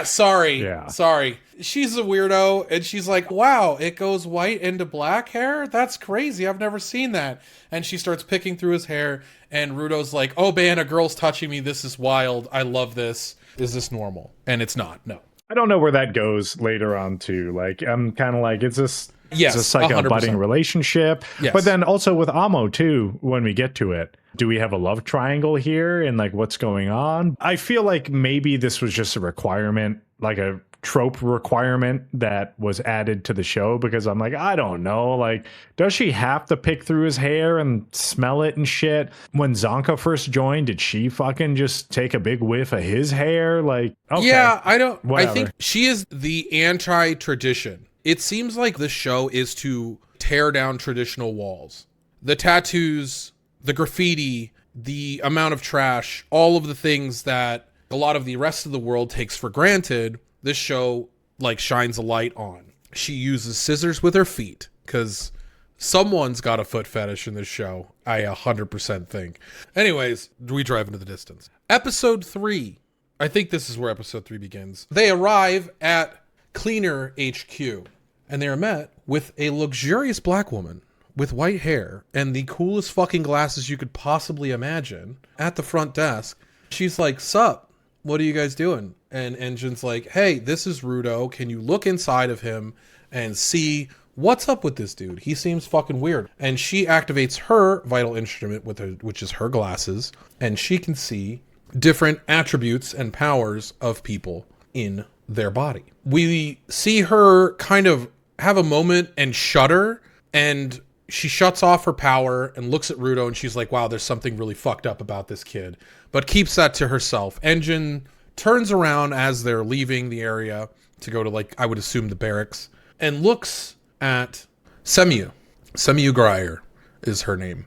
Sorry. She's a weirdo, and she's like, wow, it goes white into black hair? That's crazy. I've never seen that. And she starts picking through his hair, and Rudo's like, oh man, a girl's touching me. This is wild. I love this. Is this normal? And it's not. No. I don't know where that goes later on too. Like, I'm kind of like, is this like 100%. A budding relationship? Yes. But then also with Amo too, when we get to it, do we have a love triangle here and like what's going on? I feel like maybe this was just a requirement, like a trope requirement that was added to the show because I'm like, I don't know, like, does she have to pick through his hair and smell it and shit? When Zonka first joined, did she fucking just take a big whiff of his hair? Like, okay, yeah, whatever. I think she is the anti-tradition. It seems like the show is to tear down traditional walls. The tattoos, the graffiti, the amount of trash, all of the things that a lot of the rest of the world takes for granted, this show like shines a light on. She uses scissors with her feet because someone's got a foot fetish in this show. I 100% think. Anyways, we drive into the distance. Episode 3 I think this is where episode 3 begins. They arrive at Cleaner HQ, and they are met with a luxurious black woman with white hair and the coolest fucking glasses you could possibly imagine at the front desk. She's like, "Sup? What are you guys doing?" And Engine's like, "Hey, this is Rudo. Can you look inside of him and see what's up with this dude? He seems fucking weird." And she activates her vital instrument, which is her glasses, and she can see different attributes and powers of people in their body. We see her kind of have a moment and shudder, and she shuts off her power and looks at Rudo, and she's like, "Wow, there's something really fucked up about this kid," but keeps that to herself. Engine turns around as they're leaving the area to go to, like, I would assume the barracks, and looks at Semu. Semu Grier is her name.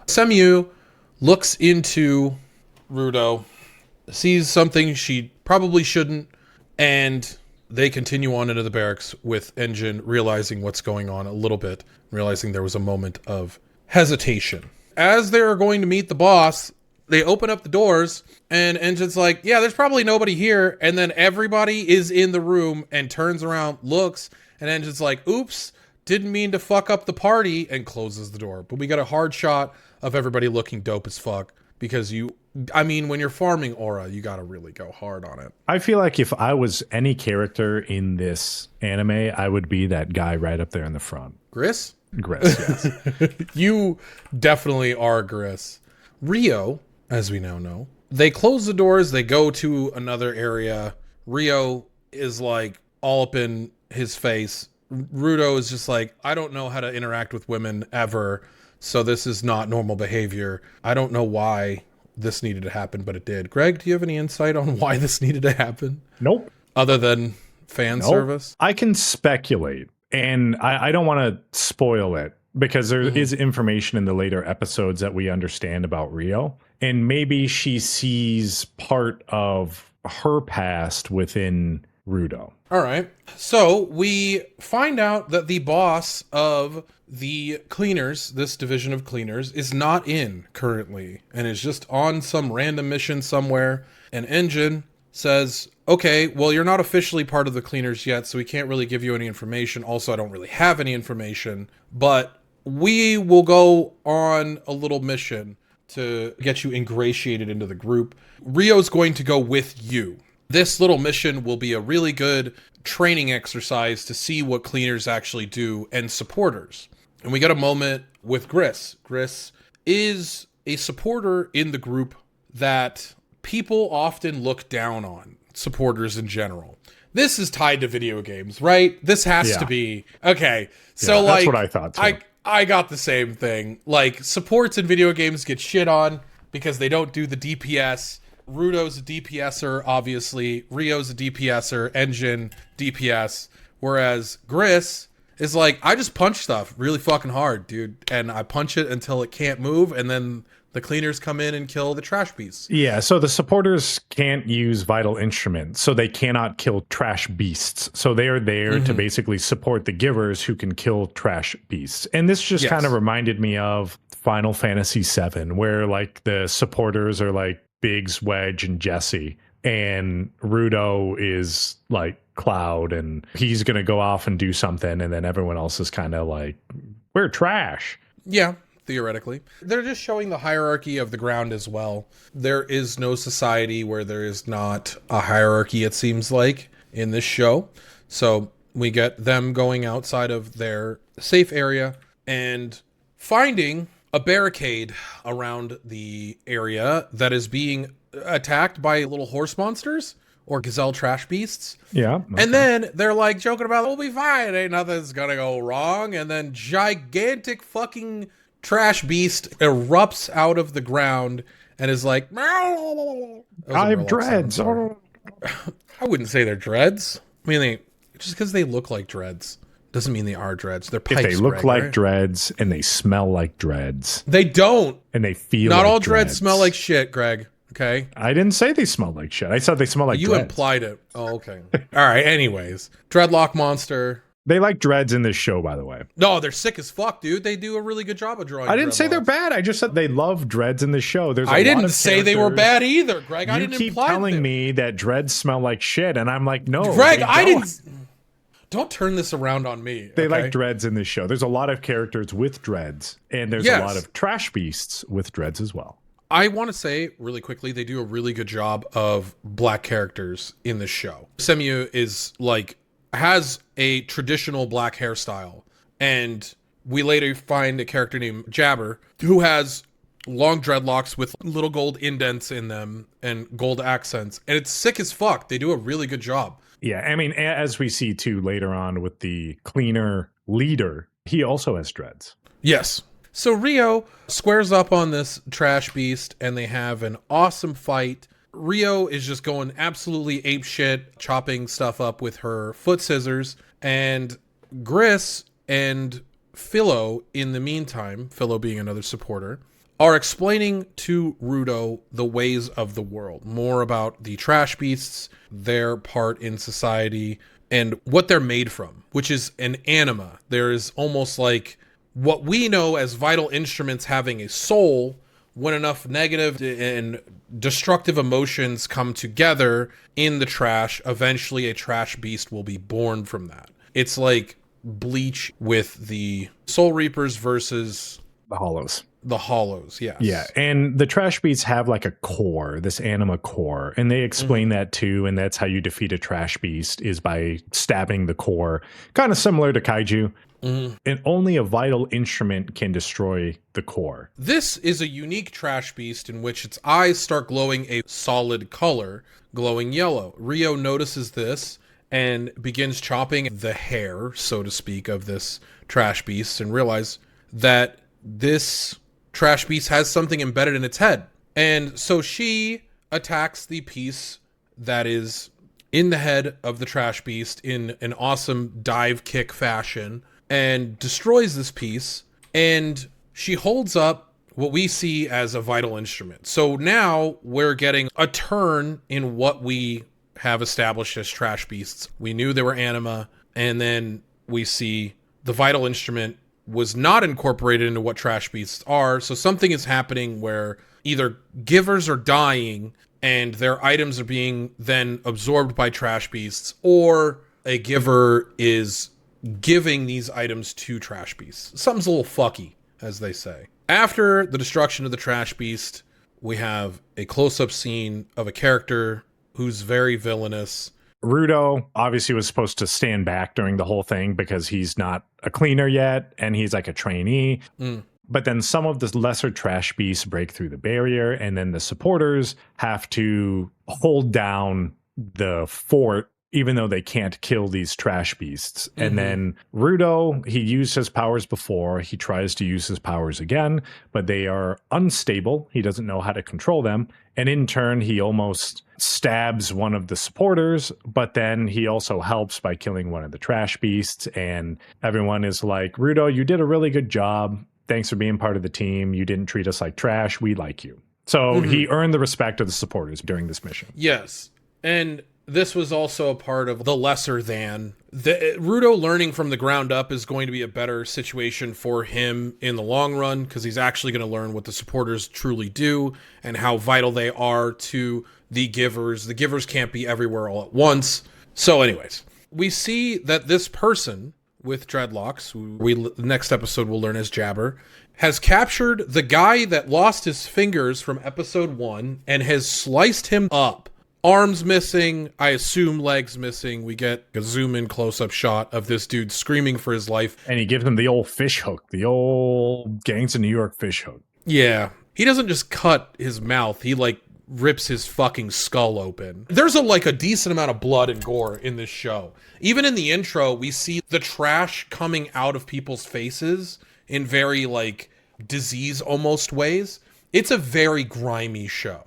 Semu looks into Rudo, sees something she probably shouldn't, and they continue on into the barracks with Engine realizing what's going on a little bit, realizing there was a moment of hesitation. As they're going to meet the boss, they open up the doors, and Engine's like, "Yeah, there's probably nobody here," and then everybody is in the room and turns around, looks, and Engine's like, "Oops, didn't mean to fuck up the party," and closes the door. But we got a hard shot of everybody looking dope as fuck, because when you're farming aura, you gotta really go hard on it. I feel like if I was any character in this anime, I would be that guy right up there in the front. Gris? Gris, yes. You definitely are Gris. Rio, as we now know, they close the doors, they go to another area. Rio is like all up in his face. Rudo is just like, "I don't know how to interact with women ever, so this is not normal behavior. I don't know why this needed to happen, but it did." Greg, do you have any insight on why this needed to happen? Nope. Other than fan service? I can speculate, and I don't want to spoil it, because there is information in the later episodes that we understand about Rio, and maybe she sees part of her past within Rudo. All right. So we find out that the boss of the cleaners, this division of cleaners, is not in currently and is just on some random mission somewhere. And Engine says, "Okay, well, you're not officially part of the cleaners yet, so we can't really give you any information. Also, I don't really have any information, but we will go on a little mission to get you ingratiated into the group. Rio's going to go with you. This little mission will be a really good training exercise to see what cleaners actually do and supporters." And we get a moment with Gris. Gris is a supporter in the group that people often look down on, supporters in general. This is tied to video games, right? This has to be. Okay. So that's what I thought too. I got the same thing. Like, supports in video games get shit on because they don't do the DPS. Rudo's a DPSer, obviously. Rio's a DPSer. Engine, DPS. Whereas Gris is like, "I just punch stuff really fucking hard, dude. And I punch it until it can't move, and then the cleaners come in and kill the trash beasts." Yeah, so the supporters can't use vital instruments, so they cannot kill trash beasts. So they are there to basically support the givers who can kill trash beasts. And this just kind of reminded me of Final Fantasy VII, where like the supporters are like Biggs, Wedge, and Jesse, and Rudo is like Cloud, and he's gonna go off and do something, and then everyone else is kind of like, "We're trash." Yeah, theoretically. They're just showing the hierarchy of the ground as well. There is no society where there is not a hierarchy, it seems like, in this show. So we get them going outside of their safe area and finding a barricade around the area that is being attacked by little horse monsters or gazelle trash beasts. Yeah. Okay. And then they're like joking about, "We'll be fine. Ain't nothing's gonna go wrong." And then gigantic fucking trash beast erupts out of the ground and is like, "I have dreads." I wouldn't say they're dreads. I mean, just because they look like dreads doesn't mean they are dreads. They're pipes. If they look Greg, like right? dreads and they smell like dreads, They don't. and they feel Not like all dreads smell like shit, Greg. Okay? I didn't say they smell like shit. I said they smell like You dreads. implied it. Oh, okay. All right. Anyways, dreadlock monster They like dreads in this show, by the way. No, they're sick as fuck, dude. They do a really good job of drawing. I didn't say they're dreadlocks. bad. I just said they love dreads in the show. There's I didn't say they were bad either, Greg. I You didn't keep imply telling me that dreads smell like shit, and I'm like, no, Greg, they I don't. didn't. Don't turn this around on me. They okay? like dreads in this show. There's a lot of characters with dreads, and there's a lot of trash beasts with dreads as well. I want to say really quickly, they do a really good job of black characters in this show. Semu is like, has a traditional black hairstyle, and we later find a character named Jabber who has long dreadlocks with little gold indents in them and gold accents, and it's sick as fuck. They do a really good job. Yeah, I mean, as we see too later on with the cleaner leader, he also has dreads. Yes. So Rio squares up on this trash beast, and they have an awesome fight. Rio is just going absolutely apeshit, chopping stuff up with her foot scissors, and Gris and Philo, in the meantime, Philo being another supporter, are explaining to Rudo the ways of the world, more about the trash beasts, their part in society, and what they're made from, which is an anima. There is almost like what we know as vital instruments having a soul. When enough negative and destructive emotions come together in the trash, eventually a trash beast will be born from that. It's like Bleach with the Soul Reapers versus The Hollows. The Hollows, yes. Yeah, and the trash beasts have like a core, this anima core, and they explain that too, and that's how you defeat a trash beast is by stabbing the core, kind of similar to kaiju. And only a vital instrument can destroy the core. This is a unique trash beast in which its eyes start glowing a solid color, glowing yellow. Rio notices this and begins chopping the hair, so to speak, of this trash beast and realize that this trash beast has something embedded in its head. And so she attacks the piece that is in the head of the trash beast in an awesome dive kick fashion and destroys this piece, and she holds up what we see as a vital instrument. So now we're getting a turn in what we have established as trash beasts. We knew they were anima, and then we see the vital instrument was not incorporated into what trash beasts are. So something is happening where either givers are dying and their items are being then absorbed by trash beasts, or a giver is giving these items to trash beasts. Something's a little fucky, as they say. After the destruction of the trash beast, we have a close-up scene of a character who's very villainous. Rudo obviously was supposed to stand back during the whole thing because he's not a cleaner yet, and he's like a trainee. But then some of the lesser trash beasts break through the barrier, and then the supporters have to hold down the fort even though they can't kill these trash beasts. And then Rudo, he used his powers before. He tries to use his powers again, but they are unstable. He doesn't know how to control them. And in turn, he almost stabs one of the supporters, but then he also helps by killing one of the trash beasts. And everyone is like, Rudo, you did a really good job. Thanks for being part of the team. You didn't treat us like trash. We like you. So he earned the respect of the supporters during this mission. Yes. And this was also a part of the lesser than. Rudo learning from the ground up is going to be a better situation for him in the long run, because he's actually going to learn what the supporters truly do and how vital they are to the givers. The givers can't be everywhere all at once. So anyways, we see that this person with dreadlocks, who the next episode we'll learn as Jabber, has captured the guy that lost his fingers from episode 1 and has sliced him up. Arms missing, I assume legs missing. We get a zoom in close-up shot of this dude screaming for his life. And he gives him the old fish hook, the old Gangs of New York fish hook. Yeah. He doesn't just cut his mouth, he like rips his fucking skull open. There's a decent amount of blood and gore in this show. Even in the intro, we see the trash coming out of people's faces in very disease almost ways. It's a very grimy show.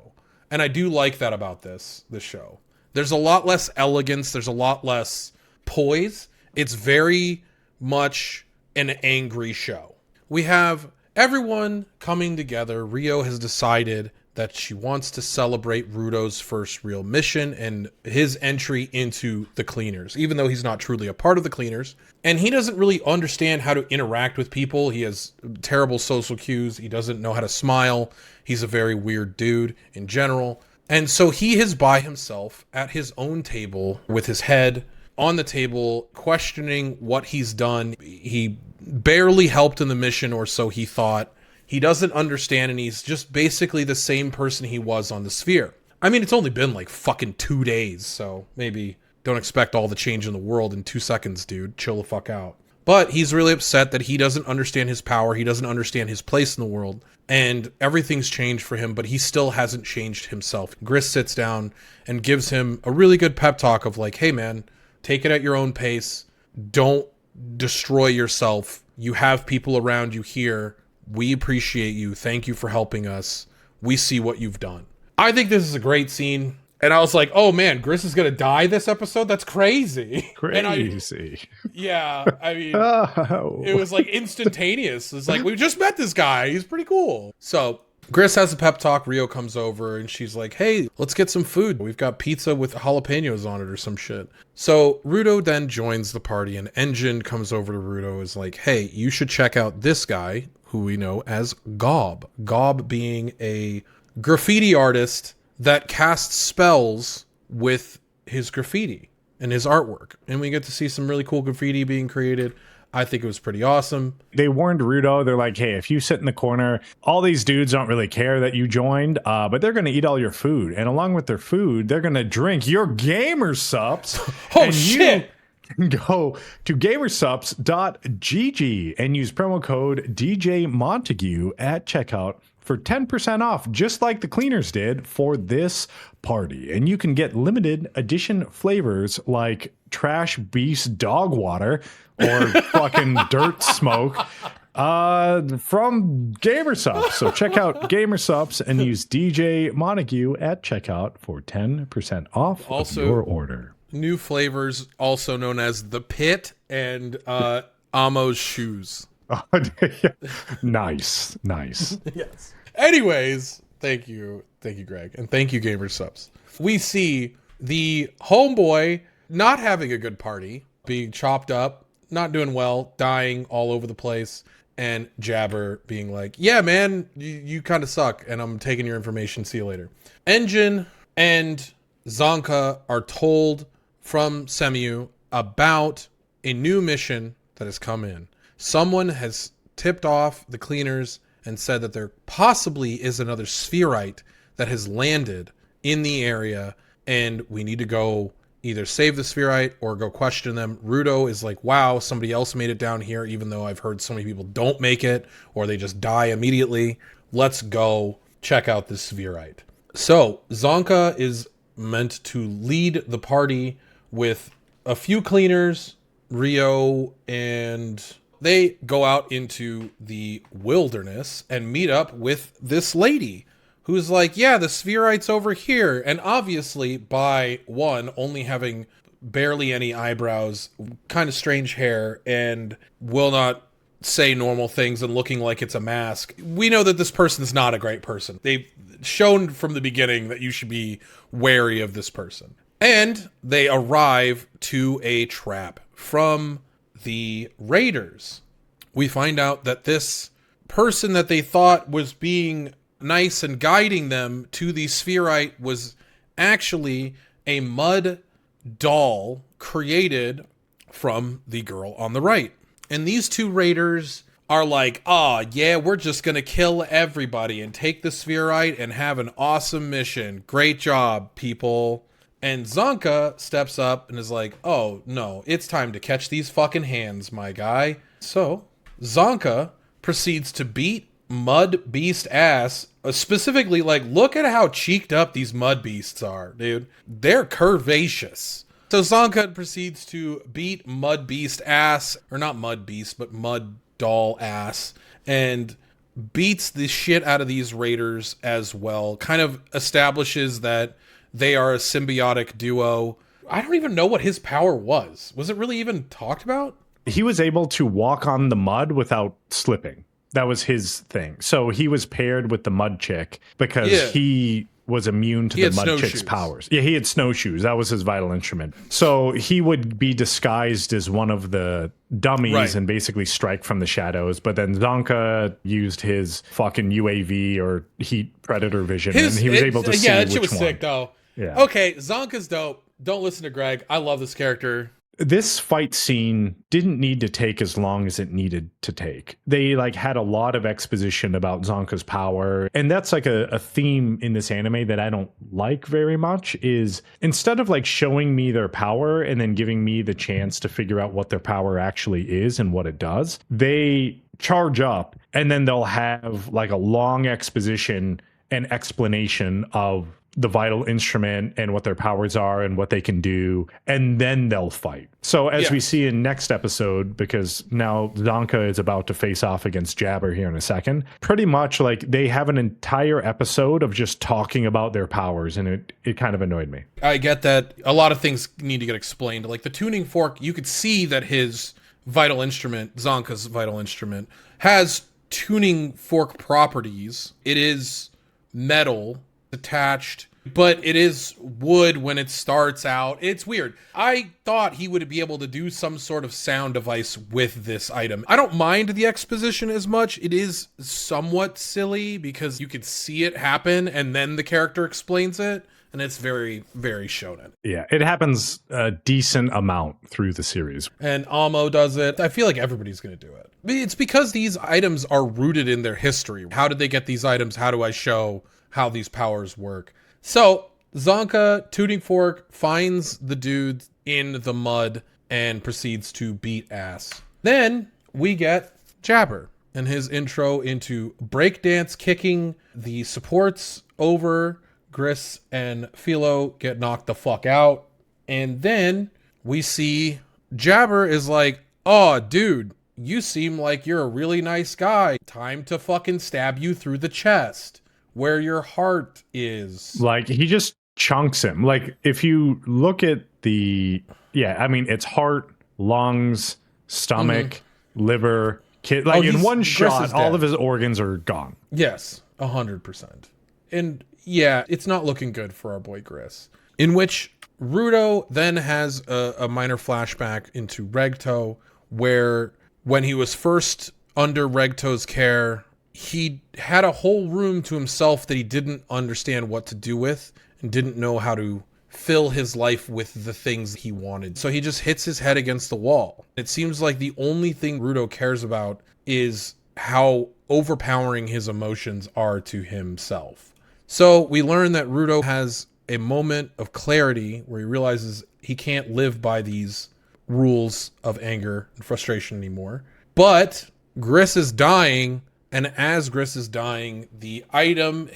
And I do like that about this show. There's a lot less elegance. There's a lot less poise. It's very much an angry show. We have everyone coming together. Rio has decided that she wants to celebrate Rudo's first real mission and his entry into the Cleaners, even though he's not truly a part of the Cleaners. And he doesn't really understand how to interact with people. He has terrible social cues. He doesn't know how to smile. He's a very weird dude in general. And so he is by himself at his own table with his head on the table, questioning what he's done. He barely helped in the mission, or so he thought. He doesn't understand, and he's just basically the same person he was on the sphere. I mean, it's only been like fucking 2 days, so maybe don't expect all the change in the world in 2 seconds, dude. Chill the fuck out. But he's really upset that he doesn't understand his power. He doesn't understand his place in the world. And everything's changed for him, but he still hasn't changed himself. Gris sits down and gives him a really good pep talk of like, hey man, take it at your own pace. Don't destroy yourself. You have people around you here. We appreciate you. Thank you for helping us. We see what you've done. I think this is a great scene. And I was like, oh man, Gris is going to die this episode? That's crazy. Crazy. Yeah, I mean, It was like instantaneous. It's like, we just met this guy. He's pretty cool. So Gris has a pep talk. Rio comes over and she's like, hey, let's get some food. We've got pizza with jalapenos on it or some shit. So Rudo then joins the party, and Engine comes over to Rudo, is like, hey, you should check out this guy who we know as Gob. Gob being a graffiti artist that casts spells with his graffiti and his artwork. And we get to see some really cool graffiti being created. I think it was pretty awesome. They warned Rudo. They're like, hey, if you sit in the corner, all these dudes don't really care that you joined, but they're going to eat all your food. And along with their food, they're going to drink your gamer subs. Oh, shit. You can go to gamersups.gg and use promo code DJ Montague at checkout for 10% off, just like the Cleaners did for this party. And you can get limited edition flavors like Trash Beast Dog Water or fucking Dirt Smoke from Gamersups. So check out Gamersups and use DJ Montague at checkout for 10% off of your order. New flavors, also known as the Pit and Amo's Shoes. Nice. Yes. Anyways, thank you, Greg, and thank you, Gamersubs. We see the homeboy not having a good party, being chopped up, not doing well, dying all over the place, and Jabber being like, yeah, man, you kind of suck, and I'm taking your information, see you later. Engine and Zonka are told from Semiu about a new mission that has come in. Someone has tipped off the Cleaners and said that there possibly is another spherite that has landed in the area, and we need to go either save the spherite or go question them. Rudo is like, wow, somebody else made it down here, even though I've heard so many people don't make it, or they just die immediately. Let's go check out this spherite. So Zonka is meant to lead the party with a few Cleaners, Rio, and they go out into the wilderness and meet up with this lady who's like, yeah, the spherite's over here. And obviously, by one, only having barely any eyebrows, kind of strange hair, and will not say normal things and looking like it's a mask, we know that this person's not a great person. They've shown from the beginning that you should be wary of this person. And they arrive to a trap from the raiders. We find out that this person that they thought was being nice and guiding them to the spherite was actually a mud doll created from the girl on the right. And these two raiders are like, oh yeah, we're just gonna kill everybody and take the spherite and have an awesome mission. Great job, people. And Zonka steps up and is like, oh no, it's time to catch these fucking hands, my guy. So Zonka proceeds to beat Mud Beast ass. Specifically, like, look at how cheeked up these Mud Beasts are, dude. They're curvaceous. So Zonka proceeds to beat Mud Beast ass, or not Mud Beast, but Mud Doll ass, and beats the shit out of these raiders as well. Kind of establishes that they are a symbiotic duo. I don't even know what his power was. Was it really even talked about? He was able to walk on the mud without slipping. That was his thing. So he was paired with the mud chick because Yeah. he was immune to He the had mud chick's snowshoes. powers. Yeah, he had snowshoes. That was his vital instrument. So he would be disguised as one of the dummies Right. and basically strike from the shadows. But then Zonka used his fucking UAV or heat predator vision, and he was able to see that which shit was one. sick though. Yeah. Okay, Zonka's dope. Don't listen to Greg. I love this character. This fight scene didn't need to take as long as it needed to take. They like had a lot of exposition about Zonka's power. And that's like a theme in this anime that I don't like very much is instead of like showing me their power and then giving me the chance to figure out what their power actually is and what it does, they charge up and then they'll have like a long exposition and explanation of the vital instrument and what their powers are and what they can do, and then they'll fight. So as we see in next episode, because now Zonka is about to face off against Jabber here in a second, pretty much like they have an entire episode of just talking about their powers, and it kind of annoyed me. I get that a lot of things need to get explained. Like the tuning fork, you could see that his vital instrument, Zonka's vital instrument, has tuning fork properties. It is metal attached, but it is wood when it starts out. It's weird. I thought he would be able to do some sort of sound device with this item. I don't mind the exposition as much. It is somewhat silly because you could see it happen and then the character explains it, and it's very, very shonen. Yeah, it happens a decent amount through the series. And Amo does it. I feel like everybody's going to do it. It's because these items are rooted in their history. How did they get these items? How do I show how these powers work? So Zonka, tuning fork, finds the dude in the mud and proceeds to beat ass. Then we get Jabber and his intro into breakdance kicking. The supports over Gris and Philo get knocked the fuck out. And then we see Jabber is like, oh, dude, you seem like you're a really nice guy. Time to fucking stab you through the chest where your heart is. Like, he just chunks him. Like, if you look at it's heart, lungs, stomach, liver, like in one shot, all of his organs are gone. Yes, 100%. And yeah, it's not looking good for our boy Gris. In which Rudo then has a minor flashback into Regto, where when he was first under Regto's care, he had a whole room to himself that he didn't understand what to do with and didn't know how to fill his life with the things he wanted. So he just hits his head against the wall. It seems like the only thing Rudo cares about is how overpowering his emotions are to himself. So we learn that Rudo has a moment of clarity where he realizes he can't live by these rules of anger and frustration anymore. But Gris is dying. And as Gris is dying, the item,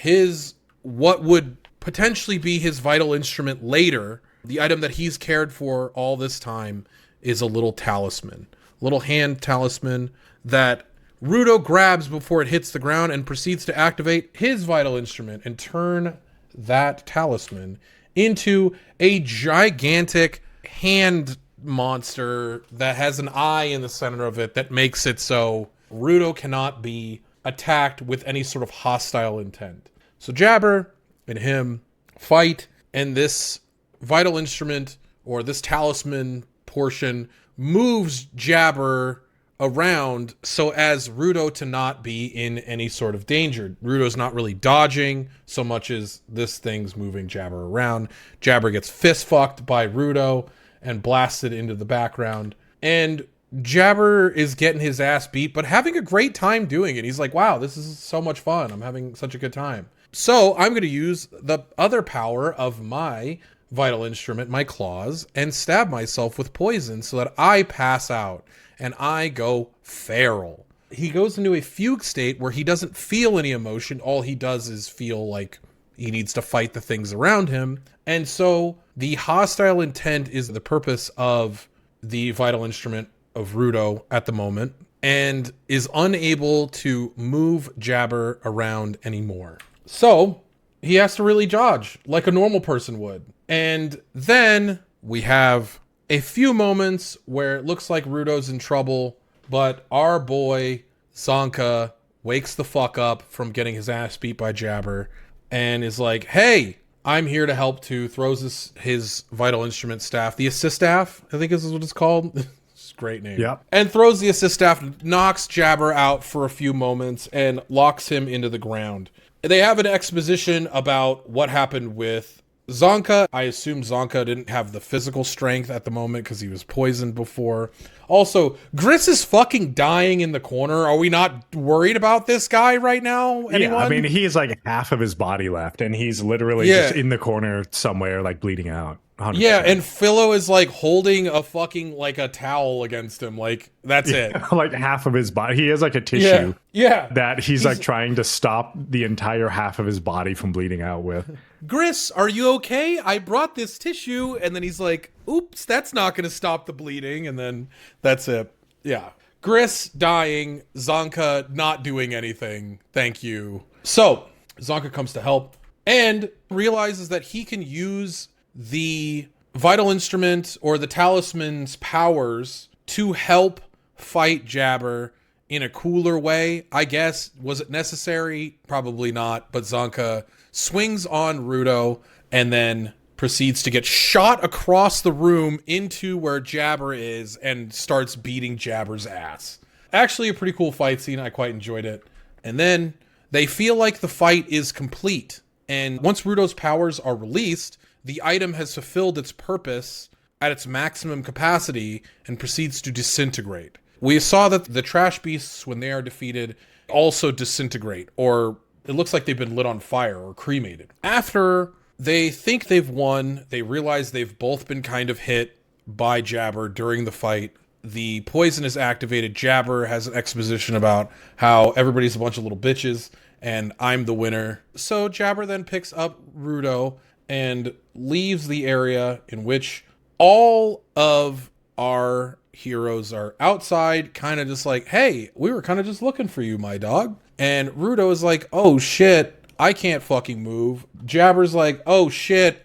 what would potentially be his vital instrument later, the item that he's cared for all this time, is a little talisman. A little hand talisman that Rudo grabs before it hits the ground and proceeds to activate his vital instrument and turn that talisman into a gigantic hand monster that has an eye in the center of it that makes it so Rudo cannot be attacked with any sort of hostile intent. So Jabber and him fight, and this vital instrument, or this talisman portion, moves Jabber around so as Rudo to not be in any sort of danger. Rudo's not really dodging so much as this thing's moving Jabber around. Jabber gets fist fucked by Rudo and blasted into the background. And Jabber is getting his ass beat, but having a great time doing it. He's like, wow, this is so much fun. I'm having such a good time. So I'm going to use the other power of my vital instrument, my claws, and stab myself with poison so that I pass out and I go feral. He goes into a fugue state where he doesn't feel any emotion. All he does is feel like he needs to fight the things around him. And so the hostile intent is the purpose of the vital instrument of Rudo at the moment, and is unable to move Jabber around anymore. So he has to really dodge like a normal person would. And then we have a few moments where it looks like Rudo's in trouble, but our boy Zonka wakes the fuck up from getting his ass beat by Jabber, and is like, hey, I'm here to help too. Throws his vital instrument staff, the assist staff, I think is what it's called. It's a great name. Yep. And throws the assist staff, knocks Jabber out for a few moments, and locks him into the ground. They have an exposition about what happened with Zonka. I assume Zonka didn't have the physical strength at the moment because he was poisoned before. Also, Gris is fucking dying in the corner. Are we not worried about this guy right now? Anyone? Yeah, I mean, he has like half of his body left, and he's literally just in the corner somewhere, like bleeding out. 100%. Yeah, and Philo is like holding a fucking like a towel against him. Like, that's it. Like half of his body. He has like a tissue Yeah. that he's like trying to stop the entire half of his body from bleeding out with. Gris, are you okay? I brought this tissue. And then he's like, oops, that's not going to stop the bleeding. And then that's it. Yeah. Gris dying, Zonka not doing anything. Thank you. So Zonka comes to help and realizes that he can use the vital instrument or the talisman's powers to help fight Jabber in a cooler way, I guess. Was it necessary? Probably not. But Zonka swings on Rudo and then proceeds to get shot across the room into where Jabber is and starts beating Jabber's ass. Actually, a pretty cool fight scene. I quite enjoyed it. And then they feel like the fight is complete. And once Rudo's powers are released, the item has fulfilled its purpose at its maximum capacity and proceeds to disintegrate. We saw that the trash beasts, when they are defeated, also disintegrate, or it looks like they've been lit on fire or cremated. After they think they've won, they realize they've both been kind of hit by Jabber during the fight. The poison is activated. Jabber has an exposition about how everybody's a bunch of little bitches and I'm the winner. So Jabber then picks up Rudo and leaves the area in which all of our heroes are outside, kind of just like, hey, we were kind of just looking for you, my dog. And Rudo is like, oh shit, I can't fucking move. Jabber's like, oh shit,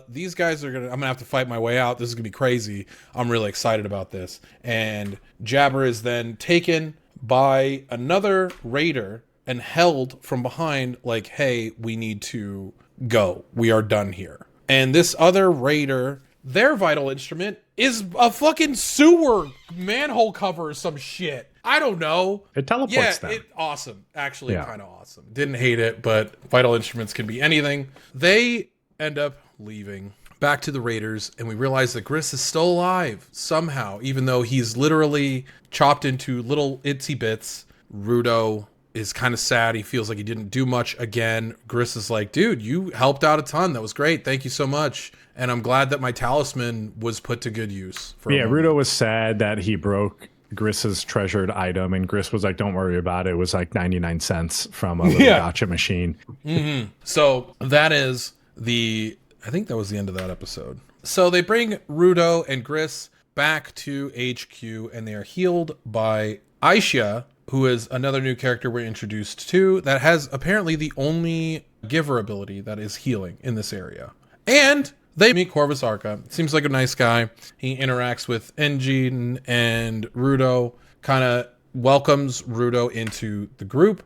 these guys I'm gonna have to fight my way out. This is gonna be crazy. I'm really excited about this. And Jabber is then taken by another raider and held from behind like, hey, we need to go. We are done here. And this other raider, their vital instrument is a fucking sewer manhole cover or some shit. I don't know. It teleports them. Awesome. Actually, kind of awesome. Didn't hate it, but vital instruments can be anything. They end up leaving back to the raiders, and we realize that Gris is still alive somehow, even though he's literally chopped into little itsy bits. Rudo is kind of sad. He feels like he didn't do much again. Gris is like, dude, you helped out a ton. That was great. Thank you so much. And I'm glad that my talisman was put to good use. Rudo was sad that he broke Gris's treasured item, and Gris was like, don't worry about it. It was like 99 cents from a little gotcha machine. Mm-hmm. So that is I think that was the end of that episode. So they bring Rudo and Gris back to HQ, and they are healed by Aisha, who is another new character we're introduced to that has apparently the only giver ability that is healing in this area. And they meet Corvus Arca. Seems like a nice guy. He interacts with Engine, and Rudo kind of welcomes Rudo into the group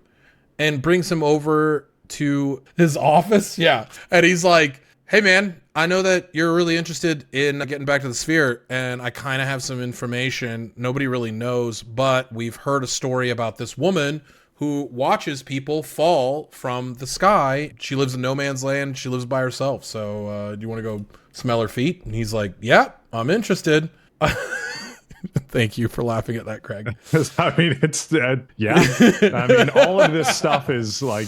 and brings him over to his office. Yeah. And he's like, hey man, I know that you're really interested in getting back to the sphere, and I kind of have some information nobody really knows, but we've heard a story about this woman who watches people fall from the sky. She lives in no man's land. She lives by herself. So do you want to go smell her feet? And he's like, yeah, I'm interested. Thank you for laughing at that, Craig. I mean, it's, yeah. I mean, all of this stuff is like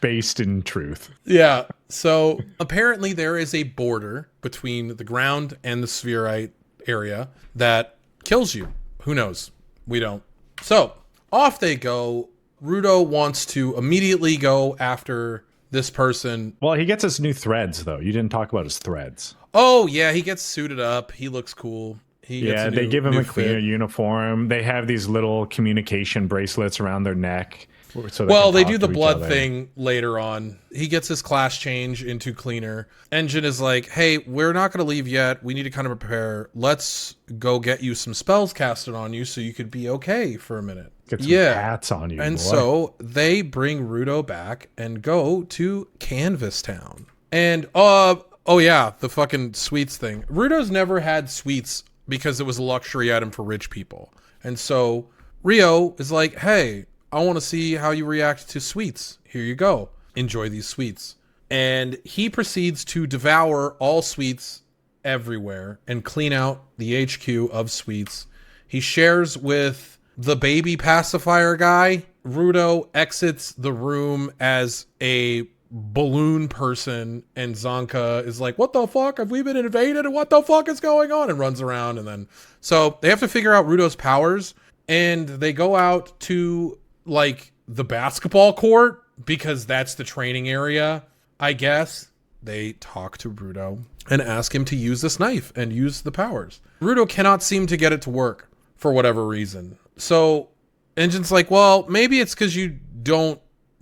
based in truth. Yeah. So apparently there is a border between the ground and the spherite area that kills you. Who knows? We don't. So off they go. Rudo wants to immediately go after this person. Well, he gets his new threads, though. You didn't talk about his threads. Oh, yeah. He gets suited up. He looks cool. They give him a clear uniform. They have these little communication bracelets around their neck. So Well, they can do talk the to each blood other. thing later on. He gets his class change into cleaner. Engine is like, hey, we're not going to leave yet. We need to kind of prepare. Let's go get you some spells casted on you so you could be okay for a minute. Get some tats on you, And boy. so they bring Rudo back and go to Canvas Town. And, oh yeah, the fucking sweets thing. Rudo's never had sweets because it was a luxury item for rich people. And so Rio is like, hey, I want to see how you react to sweets. Here you go. Enjoy these sweets. And he proceeds to devour all sweets everywhere and clean out the HQ of sweets. He shares with the baby pacifier guy. Rudo exits the room as a balloon person, and Zonka is like, what the fuck? Have we been invaded? And what the fuck is going on? And runs around. And then, so they have to figure out Rudo's powers, and they go out to like the basketball court because that's the training area, I guess. They talk to Rudo and ask him to use this knife and use the powers. Rudo cannot seem to get it to work for whatever reason. So Engine's like, well, maybe it's because you don't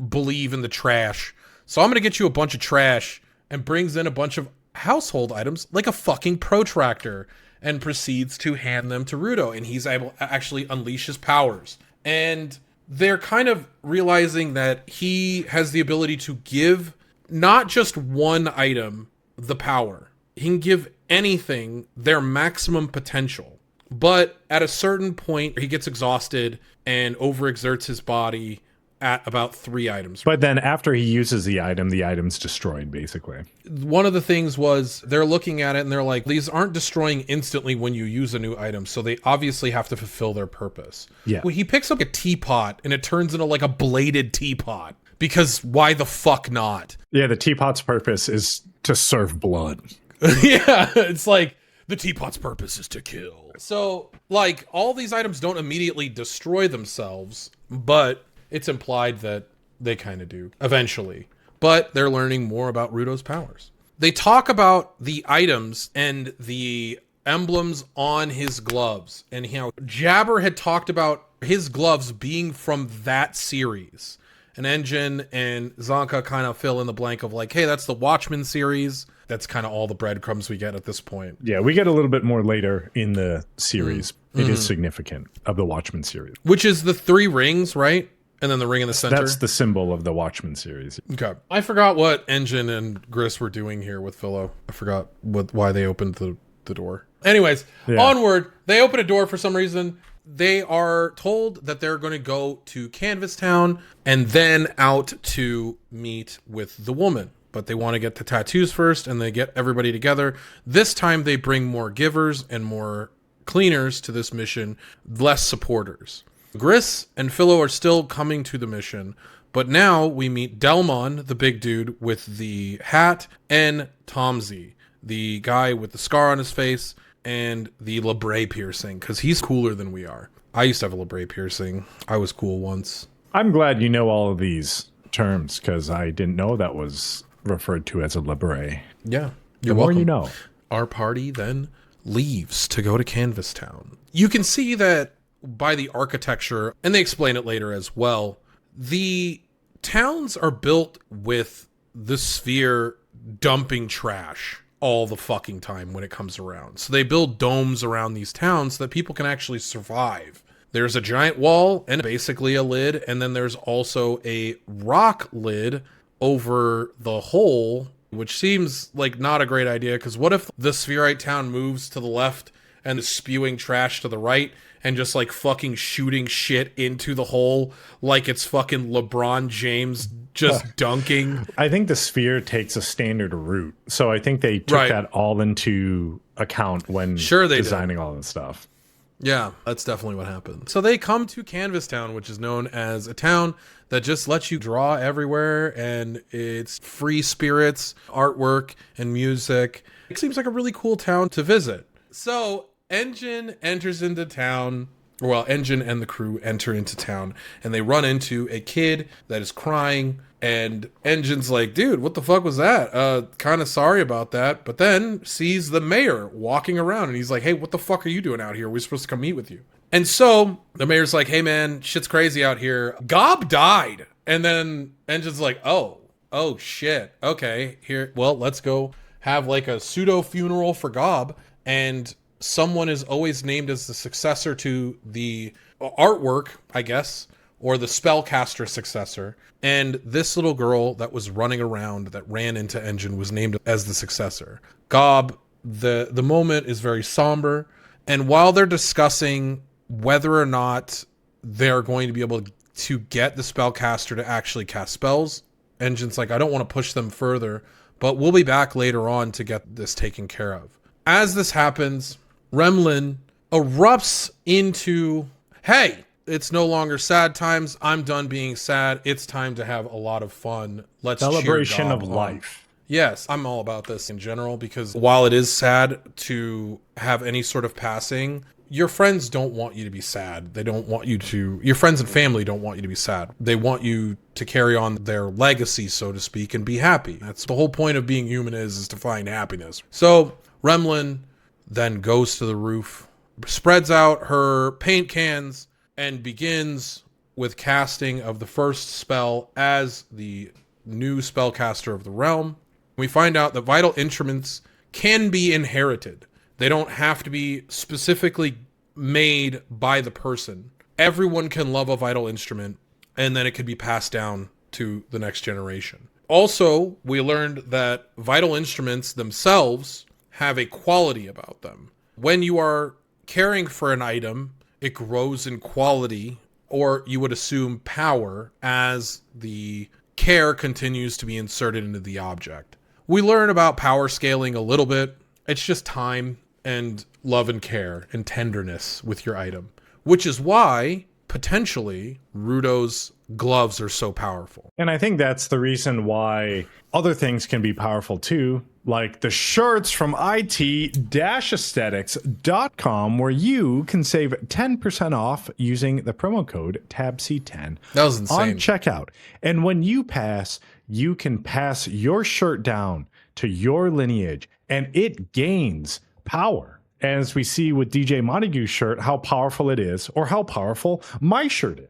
believe in the trash. So I'm going to get you a bunch of trash, and brings in a bunch of household items like a fucking protractor and proceeds to hand them to Rudo. And he's able to actually unleash his powers. And they're kind of realizing that he has the ability to give not just one item the power. He can give anything their maximum potential. But at a certain point, he gets exhausted and overexerts his body at about 3 items. But then after he uses the item's destroyed, basically. One of the things was they're looking at it and they're like, these aren't destroying instantly when you use a new item, so they obviously have to fulfill their purpose. Yeah. Well, he picks up a teapot and it turns into like a bladed teapot, because why the fuck not? Yeah, the teapot's purpose is to serve blood. Yeah, it's like the teapot's purpose is to kill. So, like, all these items don't immediately destroy themselves, but it's implied that they kind of do eventually. But they're learning more about Rudo's powers. They talk about the items and the emblems on his gloves, and how Jabber had talked about his gloves being from that series. And Engine and Zonka kind of fill in the blank of like, hey, that's the Watchmen series. That's kind of all the breadcrumbs we get at this point. Yeah, we get a little bit more later in the series. It is significant of the Watchmen series. Which is the 3 rings, right? And then the ring in the center. That's the symbol of the Watchmen series. Okay. I forgot what Engine and Gris were doing here with Philo. I forgot why they opened the door. Anyways, onward. They open a door for some reason. They are told that they're going to go to Canvas Town and then out to meet with the woman. But they want to get the tattoos first, and they get everybody together. This time they bring more givers and more cleaners to this mission, less supporters. Gris and Philo are still coming to the mission, but now we meet Delmon, the big dude with the hat, and Tomsy, the guy with the scar on his face and the labrae piercing, because he's cooler than we are. I used to have a labrae piercing. I was cool once. I'm glad you know all of these terms, because I didn't know that was referred to as a labrae. Yeah. The more you know. Our party then leaves to go to Canvas Town. You can see that by the architecture, and they explain it later as well, the towns are built with the sphere dumping trash all the fucking time when it comes around. So they build domes around these towns so that people can actually survive. There's a giant wall and basically a lid, and then there's also a rock lid over the hole, which seems like not a great idea, because what if the spherite town moves to the left and is spewing trash to the right and just like fucking shooting shit into the hole like it's fucking LeBron James just dunking? I think the sphere takes a standard route, so I think they took that all into account when designing all this stuff. Yeah, that's definitely what happened. So they come to Canvas Town, which is known as a town that just lets you draw everywhere, and it's free spirits, artwork, and music. It seems like a really cool town to visit. So Engine enters into town. Well, Engine and the crew enter into town, and they run into a kid that is crying, and Engine's like, dude, what the fuck was that? Kind of sorry about that. But then sees the mayor walking around, and he's like, hey, what the fuck are you doing out here? We're supposed to come meet with you. And so the mayor's like, hey man, shit's crazy out here. Gob died. And then Engine's like, oh shit. Okay, here, well, let's go have like a pseudo funeral for Gob. And someone is always named as the successor to the artwork, I guess, or the spellcaster successor. And this little girl that was running around that ran into Engine was named as the successor. Gob, the moment is very somber. And while they're discussing whether or not they're going to be able to get the spellcaster to actually cast spells, Engine's like, I don't want to push them further, but we'll be back later on to get this taken care of. As this happens, Remlin erupts into, hey, it's no longer sad times. I'm done being sad. It's time to have a lot of fun. Let's Celebration cheer of Gob on. life. Yes, I'm all about this in general because while it is sad to have any sort of passing, your friends don't want you to be sad. They don't want you to, your friends and family don't want you to be sad. They want you to carry on their legacy, so to speak, and be happy. That's the whole point of being human is to find happiness. So Remlin then goes to the roof, spreads out her paint cans, and begins with casting of the first spell as the new spellcaster of the realm. We find out that vital instruments can be inherited. They don't have to be specifically made by the person. Everyone can love a vital instrument, and then it could be passed down to the next generation. Also, we learned that vital instruments themselves have a quality about them. When you are caring for an item, it grows in quality, or you would assume power, as the care continues to be inserted into the object. We learn about power scaling a little bit. It's just time and love and care and tenderness with your item, which is why potentially Rudo's gloves are so powerful. And I think that's the reason why other things can be powerful too, like the shirts from it-aesthetics.com, where you can save 10% off using the promo code TABC10 That was insane. on checkout. And when you pass, you can pass your shirt down to your lineage and it gains power. As we see with DJ Montague's shirt, how powerful it is, or how powerful my shirt is.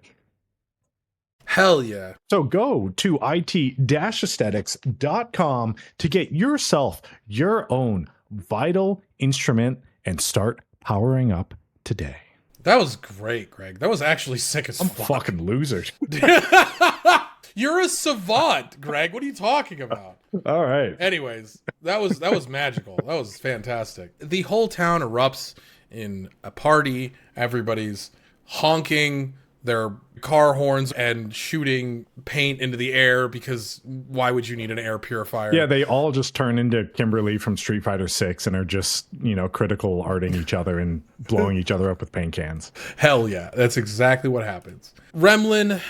Hell yeah. So go to it-aesthetics.com to get yourself your own vital instrument and start powering up today. That was great, Greg. That was actually sick as fuck. Fucking loser. You're a savant, Greg. What are you talking about? All right. Anyways, that was magical. That was fantastic. The whole town erupts in a party. Everybody's honking their car horns and shooting paint into the air because why would you need an air purifier? Yeah, they all just turn into Kimberly from Street Fighter 6 and are just, critical arting each other and blowing each other up with paint cans. Hell yeah. That's exactly what happens. Remlin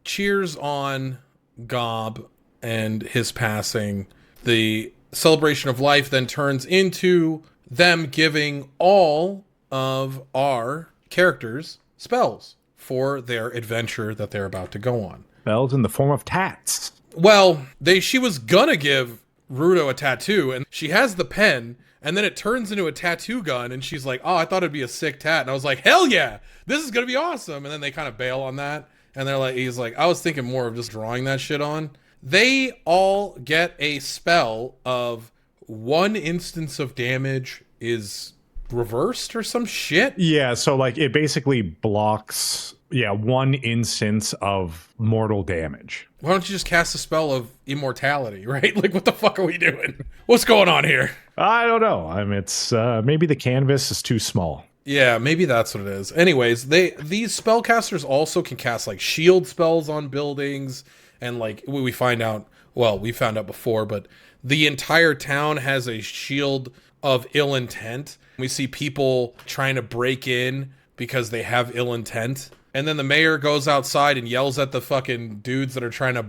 cheers on Gob and his passing. The celebration of life then turns into them giving all of our characters spells for their adventure that they're about to go on. Spells in the form of tats. Well, she was gonna give Rudo a tattoo, and she has the pen, and then it turns into a tattoo gun, and she's like, oh, I thought it'd be a sick tat. And I was like, hell yeah, this is gonna be awesome. And then they kind of bail on that. And he's like, I was thinking more of just drawing that shit on. They all get a spell of 1 instance of damage is reversed or some shit. Yeah, so it basically blocks 1 instance of mortal damage. Why don't you just cast a spell of immortality, right? Like, what the fuck are we doing? What's going on here? I don't know. It's maybe the canvas is too small. Yeah, maybe that's what it is. Anyways, these spellcasters also can cast like shield spells on buildings, and we found out before, but the entire town has a shield of ill intent. We see people trying to break in because they have ill intent. And then the mayor goes outside and yells at the fucking dudes that are trying to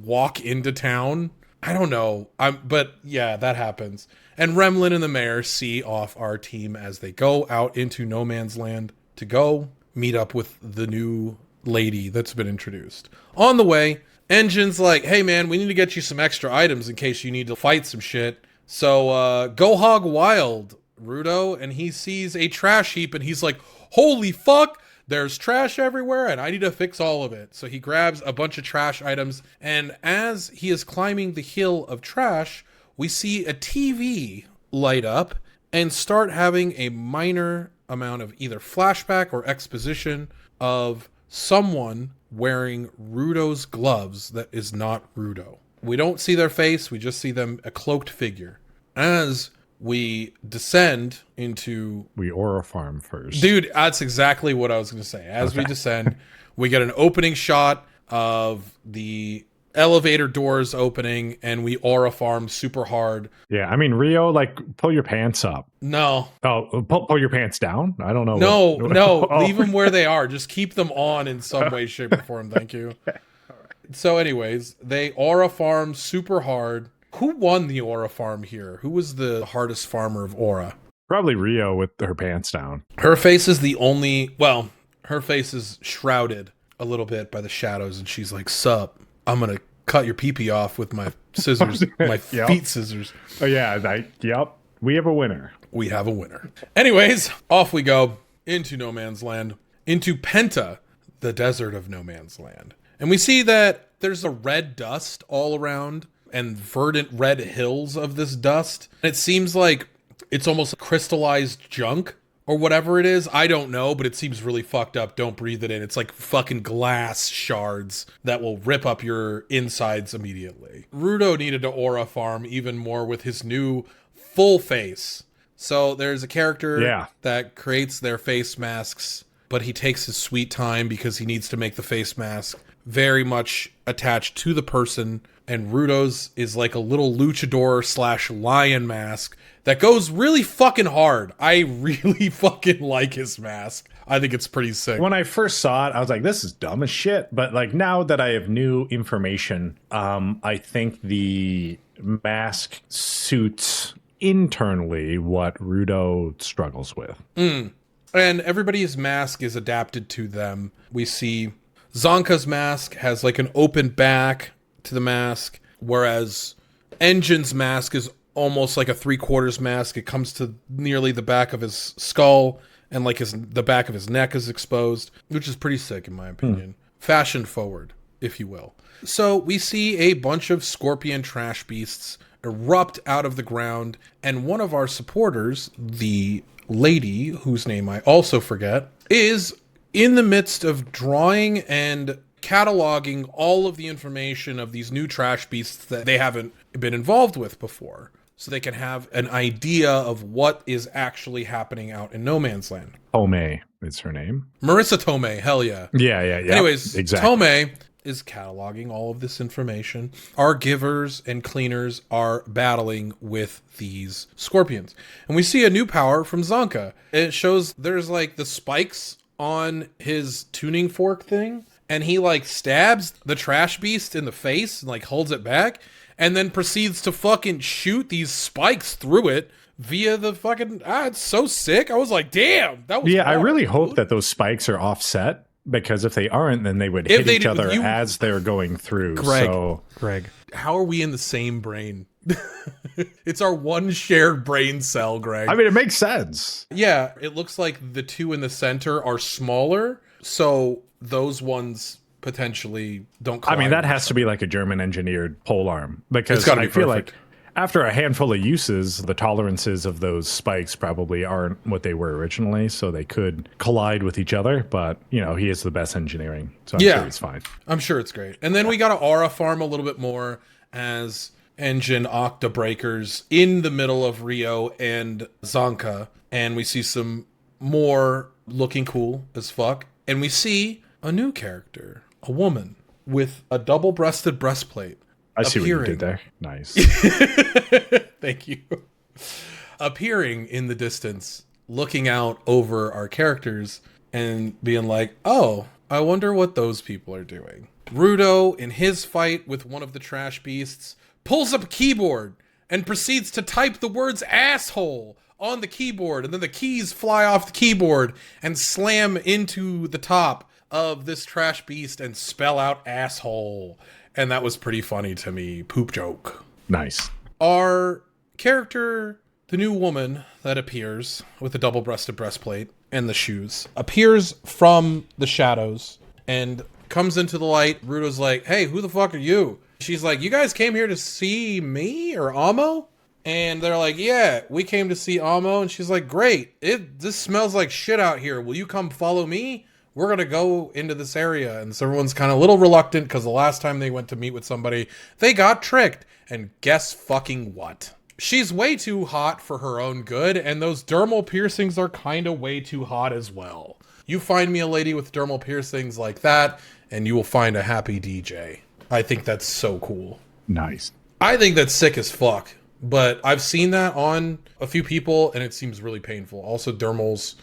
walk into town. I don't know. But yeah, that happens. And Remlin and the mayor see off our team as they go out into no man's land to go meet up with the new lady that's been introduced. On the way, Engine's like, hey man, we need to get you some extra items in case you need to fight some shit. So go hog wild, Rudo. And he sees a trash heap and he's like, holy fuck, there's trash everywhere and I need to fix all of it. So he grabs a bunch of trash items, and as he is climbing the hill of trash, we see a TV light up and start having a minor amount of either flashback or exposition of someone wearing Rudo's gloves that is not Rudo. We don't see their face, we just see them, a cloaked figure. As we descend into... We aura farm first. Dude, that's exactly what I was going to say. As we descend, we get an opening shot of the elevator doors opening, and we aura farm super hard. Yeah, I mean, Rio, like, pull your pants up. No. Oh, pull your pants down? I don't know. No, Oh. leave them where they are. Just keep them on in some way, shape, or form. Thank you. So anyways, they aura farm super hard. Who won the aura farm here? Who was the hardest farmer of aura? Probably Rio with her pants down. Her face is the only... Well, her face is shrouded a little bit by the shadows, and she's like, sup, I'm going to cut your pee-pee off with my scissors, my feet scissors. Oh, yeah. Yep. We have a winner. We have a winner. Anyways, off we go into No Man's Land, into Penta, the desert of No Man's Land. And we see that there's a red dust all around and verdant red hills of this dust. And it seems like it's almost crystallized junk or whatever it is. I don't know, but it seems really fucked up. Don't breathe it in. It's like fucking glass shards that will rip up your insides immediately. Rudo needed to aura farm even more with his new full face. So there's a character that creates their face masks, but he takes his sweet time because he needs to make the face mask very much attached to the person. And Rudo's is like a little luchador / lion mask that goes really fucking hard. I really fucking like his mask. I think it's pretty sick. When I first saw it, I was like, this is dumb as shit. But like now that I have new information, I think the mask suits internally what Rudo struggles with. And everybody's mask is adapted to them. We see Zonka's mask has like an open back to the mask, whereas Engine's mask is almost like a 3/4 mask. It comes to nearly the back of his skull, and like the back of his neck is exposed, which is pretty sick in my opinion. Fashion forward, if you will. So we see a bunch of scorpion trash beasts erupt out of the ground, and one of our supporters, the lady whose name I also forget, is in the midst of drawing and cataloging all of the information of these new trash beasts that they haven't been involved with before, so they can have an idea of what is actually happening out in No Man's Land. Tomei is her name. Marissa Tomei, hell yeah. Yeah. Anyways, exactly. Tomei is cataloging all of this information. Our givers and cleaners are battling with these scorpions. And we see a new power from Zonka. It shows there's like the spikes on his tuning fork thing, and he like stabs the trash beast in the face and like holds it back, and then proceeds to fucking shoot these spikes through it via the fucking... it's so sick. I was like, damn, that was hard. I really hope dude. that those spikes are offset, because if they aren't, then they would hit each other as they're going through. Greg, how are we in the same brain? It's our one shared brain cell, Greg. I mean, it makes sense. Yeah, it looks like the two in the center are smaller, so those ones potentially don't collide. I mean, that has to be like a German engineered pole arm, because I feel like after a handful of uses, the tolerances of those spikes probably aren't what they were originally, so they could collide with each other. But, you know, he is the best engineering, so I'm sure it's fine. I'm sure it's great. And then we got to aura farm a little bit more as Engine Octa Breakers in the middle of Rio and Zonka. And we see some more looking cool as fuck. And we see a new character, a woman with a double-breasted breastplate. I see what you did there. Nice. Thank you. Appearing in the distance, looking out over our characters and being like, oh, I wonder what those people are doing. Rudo, in his fight with one of the trash beasts, pulls up a keyboard and proceeds to type the words asshole on the keyboard, and then the keys fly off the keyboard and slam into the top of this trash beast and spell out asshole. And that was pretty funny to me. Poop joke. Nice. Our character, the new woman that appears with the double-breasted breastplate, and the shoes, appears from the shadows and comes into the light. Ruto's like, hey, who the fuck are you? She's like, you guys came here to see me or Amo? And they're like, yeah, we came to see Amo. And she's like, great. This smells like shit out here. Will you come follow me? We're going to go into this area. And so everyone's kind of a little reluctant because the last time they went to meet with somebody, they got tricked. And guess fucking what? She's way too hot for her own good. And those dermal piercings are kind of way too hot as well. You find me a lady with dermal piercings like that, and you will find a happy DJ. I think that's so cool. Nice. I think that's sick as fuck. But I've seen that on a few people, and it seems really painful. Also, dermals,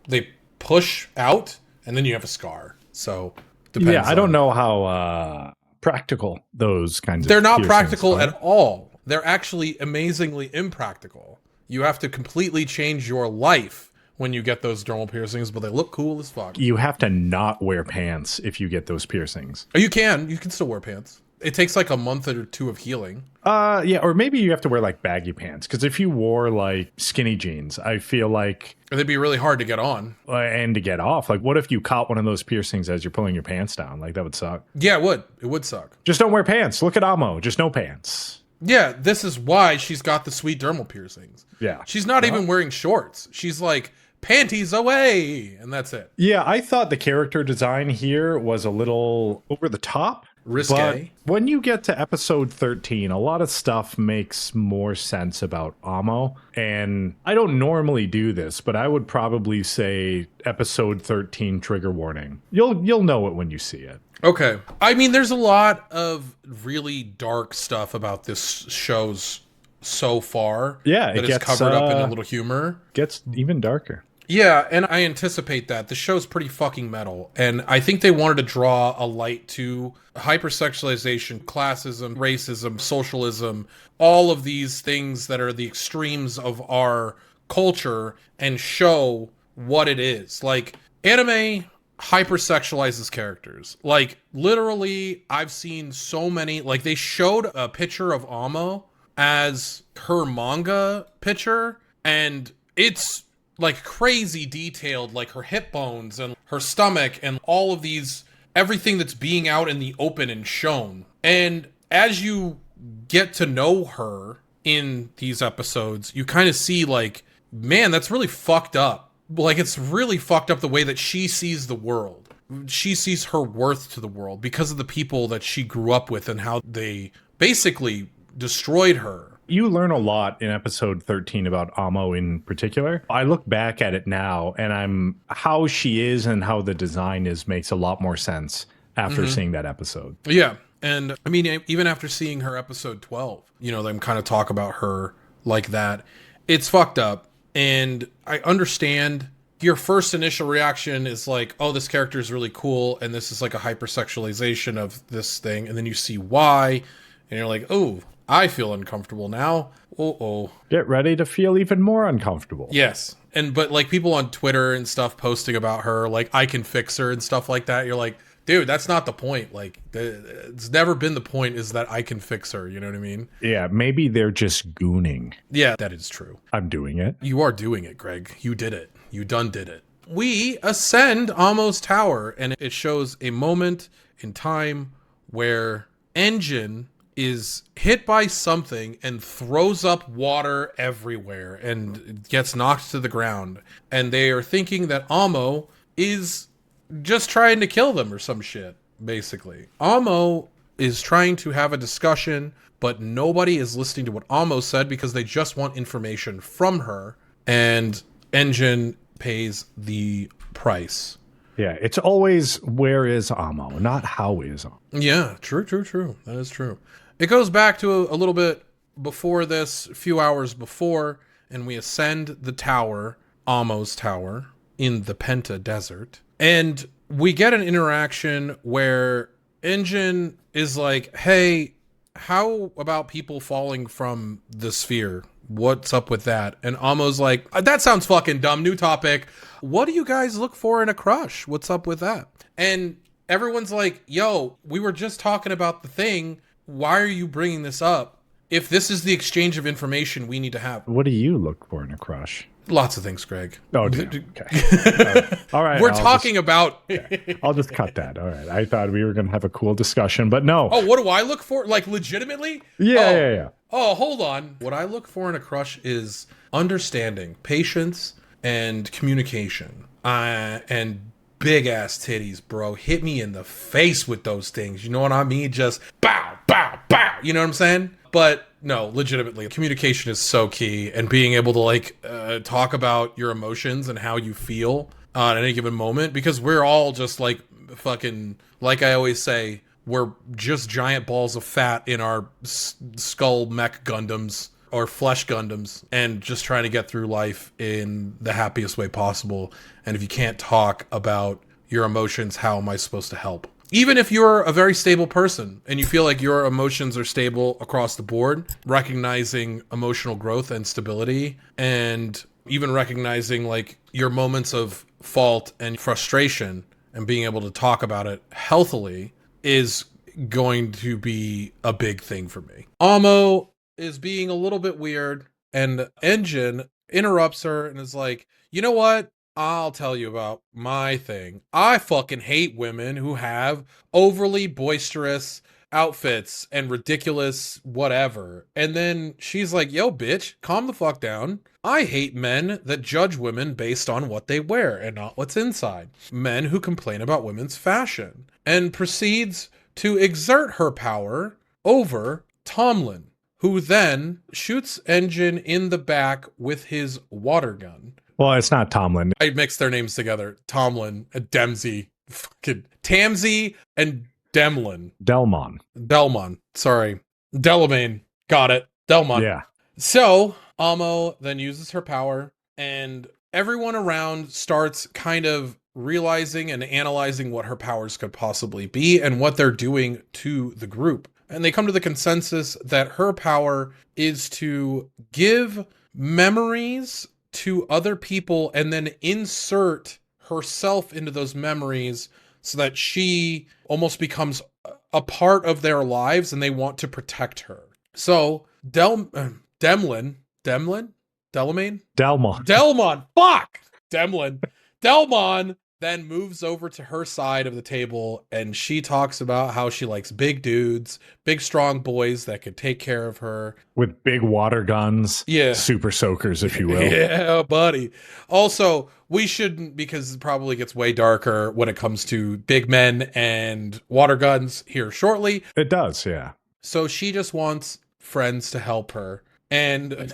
they push out, and then you have a scar. So, depends. Yeah, I don't know how practical those kinds of They're not piercings practical are. at all. They're actually amazingly impractical. You have to completely change your life when you get those dermal piercings, but they look cool as fuck. You have to not wear pants if you get those piercings. Oh, you can still wear pants. It takes like a month or two of healing. Yeah, or maybe you have to wear like baggy pants, because if you wore like skinny jeans, I feel like, They'd be really hard to get on. and to get off, like what if you caught one of those piercings as you're pulling your pants down? Like that would suck. Yeah, it would. It would suck. Just don't wear pants. Look at Amo, just no pants. Yeah, this is why she's got the sweet dermal piercings. Yeah. She's not even wearing shorts. She's like, panties away, and that's it. Yeah, I thought the character design here was a little over the top. Risque. But when you get to episode 13, a lot of stuff makes more sense about Amo. And I don't normally do this, but I would probably say episode 13 trigger warning. You'll know it when you see it. Okay. I mean, there's a lot of really dark stuff about this show's so far. Yeah, that it is gets covered up in a little humor. Gets even darker. Yeah, and I anticipate that. The show's pretty fucking metal. And I think they wanted to draw a light to hypersexualization, classism, racism, socialism, all of these things that are the extremes of our culture and show what it is. Like, anime hypersexualizes characters. Like, literally, I've seen so many... Like, they showed a picture of Amo as her manga picture, and it's... like crazy detailed, like her hip bones and her stomach and all of these, everything that's being out in the open and shown. And as you get to know her in these episodes, you kind of see like, man, that's really fucked up. Like, it's really fucked up the way that she sees the world. She sees her worth to the world because of the people that she grew up with and how they basically destroyed her. You learn a lot in episode 13 about Amo in particular. I look back at it now, and how she is and how the design is makes a lot more sense after seeing that episode. Yeah. And I mean, even after seeing her episode 12, you know, them kind of talk about her like that. It's fucked up. And I understand your first initial reaction is like, oh, this character is really cool. And this is like a hypersexualization of this thing. And then you see why. And you're like, oh, I feel uncomfortable now. Uh-oh. Get ready to feel even more uncomfortable. Yes. But like people on Twitter and stuff posting about her, like, I can fix her and stuff like that. You're like, dude, that's not the point. Like, it's never been the point is that I can fix her. You know what I mean? Yeah, maybe they're just gooning. Yeah, that is true. I'm doing it. You are doing it, Greg. You did it. You done did it. We ascend Amo's tower, and it shows a moment in time where Engine is hit by something and throws up water everywhere and gets knocked to the ground. And they are thinking that Amo is just trying to kill them or some shit, basically. Amo is trying to have a discussion, but nobody is listening to what Amo said because they just want information from her. And Engine pays the price. Yeah, it's always where is Amo, not how is Amo. Yeah, true. That is true. It goes back to a little bit before this, a few hours before, and we ascend the tower, Amo's tower, in the Penta Desert. And we get an interaction where Engine is like, hey, how about people falling from the sphere? What's up with that? And Amo's like, that sounds fucking dumb. New topic. What do you guys look for in a crush? What's up with that? And everyone's like, yo, we were just talking about the thing. Why are you bringing this up? if this is the exchange of information we need to have. What do you look for in a crush? Lots of things, Greg. Oh, damn. Okay. All right. We're talking about. I'll just cut that. All right. I thought we were going to have a cool discussion, but no. Oh, what do I look for? Like, legitimately? Yeah. Oh, hold on. What I look for in a crush is understanding, patience, and communication. And big ass titties, bro. Hit me in the face with those things. You know what I mean? Just bow, bow, bow. You know what I'm saying? But no, legitimately, communication is so key, and being able to like talk about your emotions and how you feel at any given moment, because we're all just like fucking, like I always say, we're just giant balls of fat in our skull mech Gundams or flesh Gundams, and just trying to get through life in the happiest way possible. And if you can't talk about your emotions, how am I supposed to help? Even if you're a very stable person and you feel like your emotions are stable across the board, recognizing emotional growth and stability, and even recognizing like your moments of fault and frustration and being able to talk about it healthily is going to be a big thing for me. Amo is being a little bit weird, and Engine interrupts her and is like, you know what? I'll tell you about my thing. I fucking hate women who have overly boisterous outfits and ridiculous whatever. And then she's like, yo, bitch, calm the fuck down. I hate men that judge women based on what they wear and not what's inside. Men who complain about women's fashion. And proceeds to exert her power over Tomlin, who then shoots Engine in the back with his water gun. Well, it's not Tomlin. I mixed their names together. Tomlin and Dempsey. Fucking Tamsy and Demlin. Delmon. Sorry. Delamain. Got it. Delmon. Yeah. So, Amo then uses her power, and everyone around starts kind of realizing and analyzing what her powers could possibly be and what they're doing to the group. And they come to the consensus that her power is to give memories to other people and then insert herself into those memories so that she almost becomes a part of their lives and they want to protect her. So Delmon. Delmon then moves over to her side of the table, and she talks about how she likes big dudes, big strong boys that could take care of her. With big water guns. Yeah. Super soakers, if you will. Yeah, buddy. Also, we shouldn't, because it probably gets way darker when it comes to big men and water guns here shortly. It does, yeah. So she just wants friends to help her. And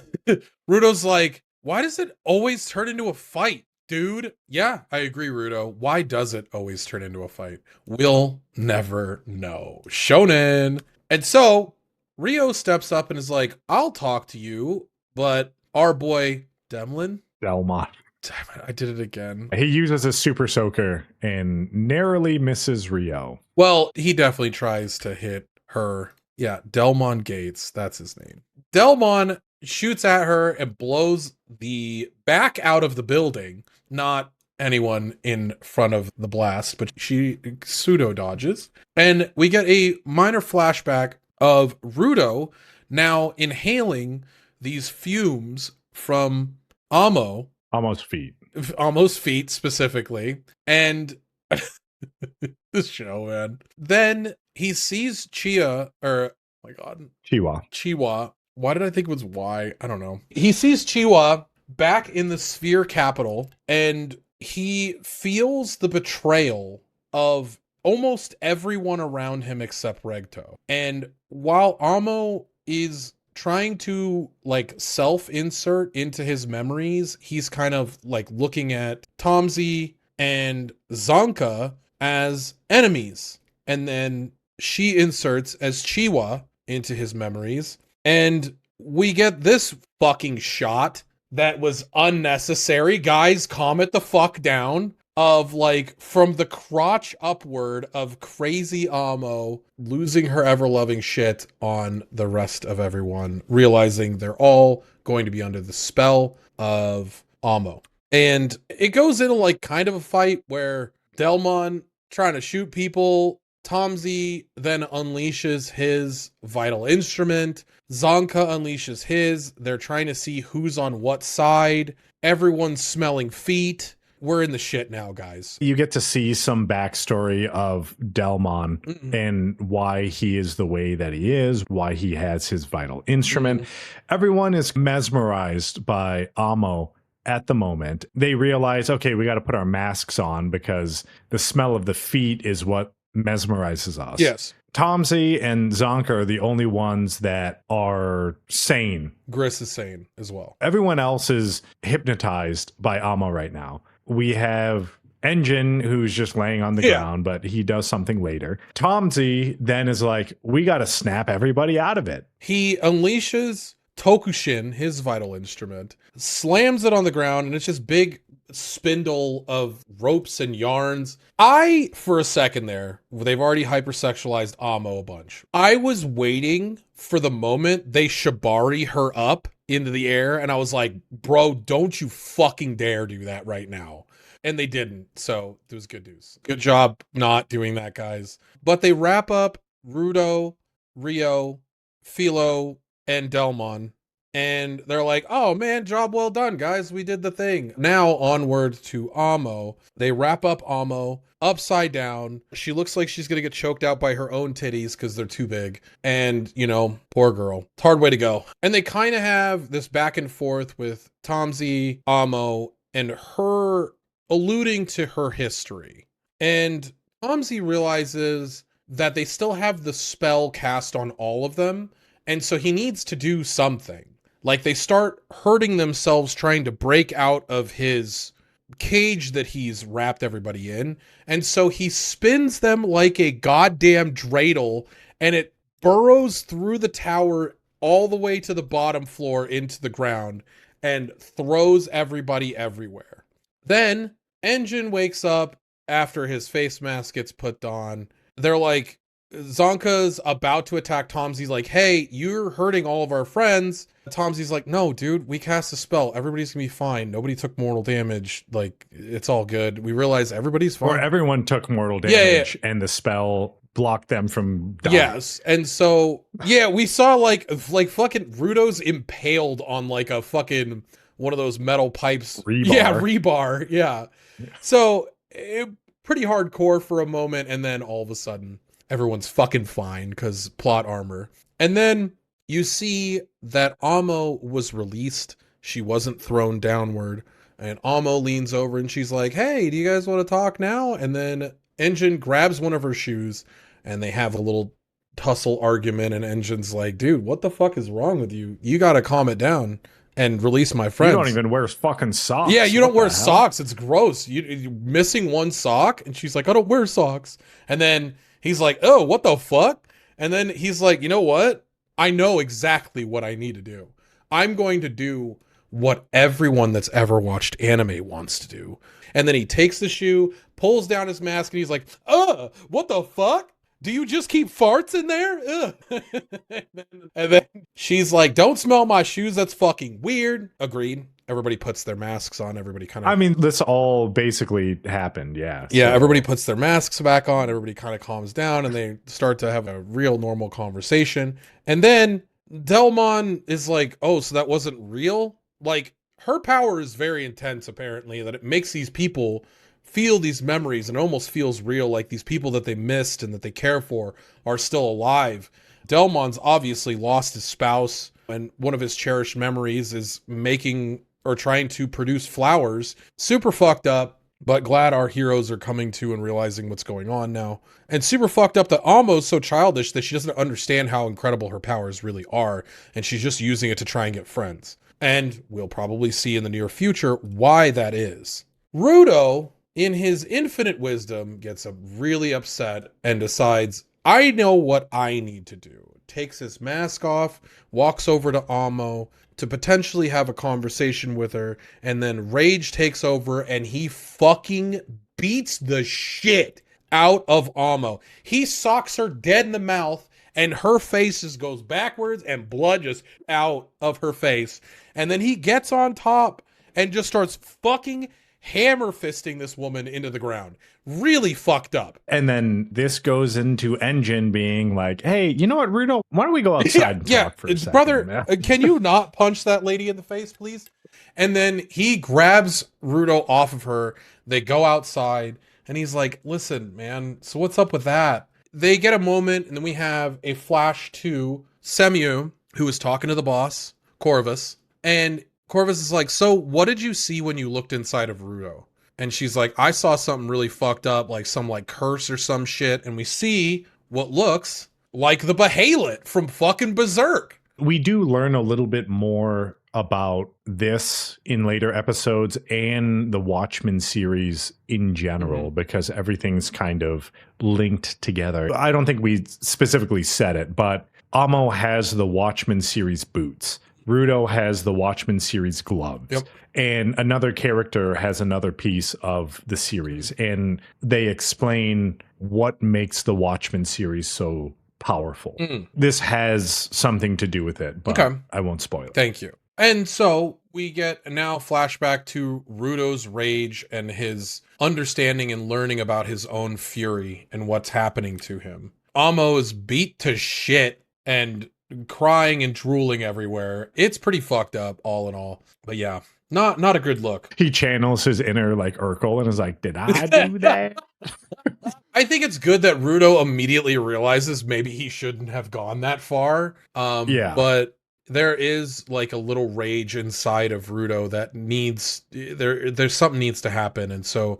Rudo's like, why does it always turn into a fight? Dude, yeah, I agree, Rudo. Why does it always turn into a fight? We'll never know. Shonen. And so Rio steps up and is like, I'll talk to you, but our boy Delmon. Delmon. Damn it, I did it again. He uses a super soaker and narrowly misses Rio. Well, he definitely tries to hit her. Yeah, Delmon Gates, that's his name. Delmon shoots at her and blows the back out of the building. Not anyone in front of the blast, but she pseudo dodges. And we get a minor flashback of Rudo now inhaling these fumes from Amo. Almost feet specifically. And this show, man. Then he sees Chiwa. Why did I think it was Y? I don't know. He sees Chiwa back in the sphere capital, and he feels the betrayal of almost everyone around him except Regto. And while Amo is trying to like self-insert into his memories, he's kind of like looking at Tomsy and Zonka as enemies. And then she inserts as Chiwa into his memories. And we get this fucking shot that was unnecessary. Guys, calm it the fuck down. Of like from the crotch upward of crazy Amo losing her ever-loving shit on the rest of everyone, realizing they're all going to be under the spell of Amo. And it goes into like kind of a fight where Delmon trying to shoot people, Tomzi then unleashes his vital instrument. Zonka unleashes his. They're trying to see who's on what side. Everyone's smelling feet. We're in the shit now, guys. You get to see some backstory of Delmon and why he is the way that he is, why he has his vital instrument. Everyone is mesmerized by Amo at the moment. They realize, okay, we got to put our masks on because the smell of the feet is what mesmerizes us. Yes. Tomzi and Zonka are the only ones that are sane. Gris is sane as well. Everyone else is hypnotized by Amo right now. We have Engine, who's just laying on the ground, but he does something later. Tomzi then is like, we got to snap everybody out of it. He unleashes Tokushin, his vital instrument, slams it on the ground, and it's just big spindle of ropes and yarns. For a second there, they've already hypersexualized Amo a bunch. I was waiting for the moment they shibari her up into the air, and I was like, bro, don't you fucking dare do that right now. And they didn't, so it was good news. Good job not doing that, guys. But they wrap up Rudo, Rio, Philo, and Delmon, and they're like, oh man, job well done, guys. We did the thing. Now onward to Amo. They wrap up Amo upside down. She looks like she's going to get choked out by her own titties because they're too big. And, you know, poor girl. It's a hard way to go. And they kind of have this back and forth with Tomzi, Amo, and her alluding to her history. And Tomzi realizes that they still have the spell cast on all of them. And so he needs to do something. Like, they start hurting themselves trying to break out of his cage that he's wrapped everybody in. And so he spins them like a goddamn dreidel, and it burrows through the tower all the way to the bottom floor into the ground and throws everybody everywhere. Then Engine wakes up after his face mask gets put on. They're like, Zonka's about to attack Tomzi's like, hey, you're hurting all of our friends. Tomzi's like, no, dude, we cast a spell. Everybody's gonna be fine. Nobody took mortal damage. Like, it's all good. We realize everybody's fine. Or everyone took mortal damage and the spell blocked them from dying. Yes. And so, yeah, we saw like fucking Rudo's impaled on like a fucking one of those metal pipes. Rebar. Yeah, rebar. Yeah. So, pretty hardcore for a moment, and then all of a sudden, everyone's fucking fine because plot armor. And then you see that Amo was released. She wasn't thrown downward. And Amo leans over and she's like, hey, do you guys want to talk now? And then Engine grabs one of her shoes and they have a little tussle argument. And Engine's like, dude, what the fuck is wrong with you? You got to calm it down and release my friends. You don't even wear fucking socks. Yeah, you don't wear socks. It's gross. You're missing one sock. And she's like, I don't wear socks. And then he's like, oh, what the fuck? And then he's like, you know what? I know exactly what I need to do. I'm going to do what everyone that's ever watched anime wants to do. And then he takes the shoe, pulls down his mask, and he's like, what the fuck? Do you just keep farts in there? And then she's like, don't smell my shoes. That's fucking weird. Agreed. Everybody puts their masks on. Everybody kind of... I mean, this all basically happened, yeah. Yeah, everybody puts their masks back on. Everybody kind of calms down, and they start to have a real normal conversation. And then Delmon is like, oh, so that wasn't real? Like, her power is very intense, apparently, that it makes these people feel these memories, and it almost feels real, like these people that they missed and that they care for are still alive. Delmon's obviously lost his spouse, and one of his cherished memories is making... or trying to produce flowers. Super fucked up, but glad our heroes are coming to and realizing what's going on now. And super fucked up that Amo's so childish that she doesn't understand how incredible her powers really are, and she's just using it to try and get friends. And we'll probably see in the near future why that is. Rudo, in his infinite wisdom, gets really upset and decides, I know what I need to do. Takes his mask off, walks over to Amo, to potentially have a conversation with her, and then rage takes over and he fucking beats the shit out of Amo. He socks her dead in the mouth and her face just goes backwards and blood just out of her face. And then he gets on top and just starts fucking hammer fisting this woman into the ground. Really fucked up. And then this goes into Engine being like, hey, you know what, Rudo? Why don't we go outside and talk for a second? Brother, can you not punch that lady in the face, please? And then he grabs Rudo off of her. They go outside, and he's like, listen, man, so what's up with that? They get a moment, and then we have a flash to Semyu, who is talking to the boss, Corvus. And Corvus is like, so what did you see when you looked inside of Rudo? And she's like, I saw something really fucked up, like some like curse or some shit. And we see what looks like the Behelit from fucking Berserk. We do learn a little bit more about this in later episodes and the Watchmen series in general, because everything's kind of linked together. I don't think we specifically said it, but Amo has the Watchmen series boots. Rudo has the Watchmen series gloves. Yep. And another character has another piece of the series. And they explain what makes the Watchmen series so powerful. This has something to do with it, but I won't spoil it. Thank you. And so we get a now flashback to Rudo's rage and his understanding and learning about his own fury and what's happening to him. Amo is beat to shit and crying and drooling everywhere. It's pretty fucked up, all in all. But yeah, not a good look. He channels his inner like Urkel and is like, did I do that? I think it's good that Rudo immediately realizes maybe he shouldn't have gone that far. But there is like a little rage inside of Rudo that needs there's something needs to happen. And so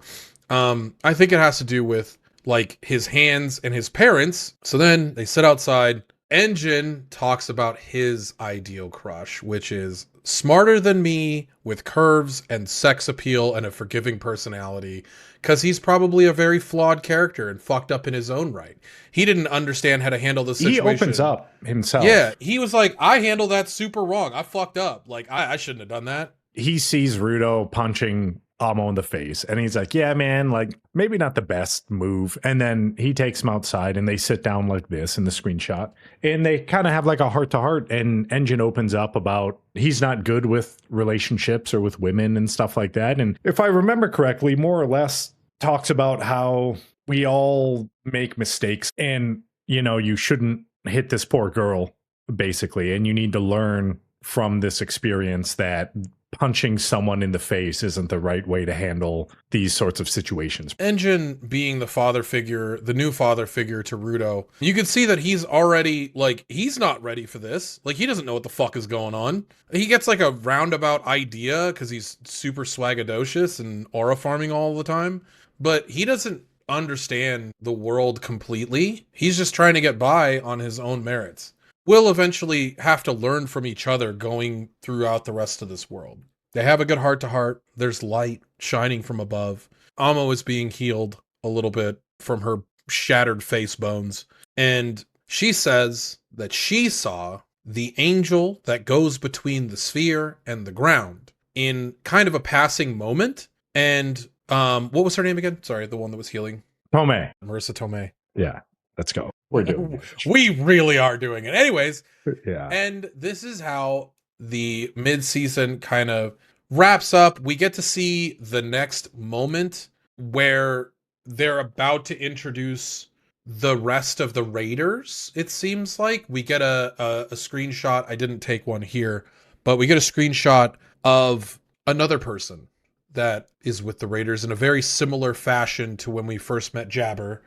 I think it has to do with like his hands and his parents. So then they sit outside. Engine talks about his ideal crush, which is smarter than me with curves and sex appeal and a forgiving personality, because he's probably a very flawed character and fucked up in his own right. He didn't understand how to handle the situation. He opens up himself. Yeah, he was like, I handled that super wrong. I fucked up. Like, I shouldn't have done that. He sees Rudo punching Amo in the face, and he's like, yeah, man, like, maybe not the best move. And then he takes him outside, and they sit down like this in the screenshot, and they kind of have like a heart-to-heart, and Engine opens up about he's not good with relationships or with women and stuff like that. And if I remember correctly, more or less talks about how we all make mistakes, and, you know, you shouldn't hit this poor girl, basically, and you need to learn from this experience that punching someone in the face isn't the right way to handle these sorts of situations. Engine being the father figure, the new father figure to Rudo, you can see that he's already, like, he's not ready for this. Like, he doesn't know what the fuck is going on. He gets, like, a roundabout idea because he's super swagadocious and aura farming all the time. But he doesn't understand the world completely. He's just trying to get by on his own merits. We'll eventually have to learn from each other going throughout the rest of this world. They have a good heart-to-heart. There's light shining from above. Amo is being healed a little bit from her shattered face bones. And she says that she saw the angel that goes between the sphere and the ground in kind of a passing moment. And what was her name again? Sorry, the one that was healing. Tomei. Marissa Tomei. Yeah, let's go. We're doing it. We really are doing it. Anyways, yeah. And this is how the mid-season kind of wraps up. We get to see the next moment where they're about to introduce the rest of the Raiders, it seems like. We get a screenshot. I didn't take one here, but we get a screenshot of another person that is with the Raiders in a very similar fashion to when we first met Jabber.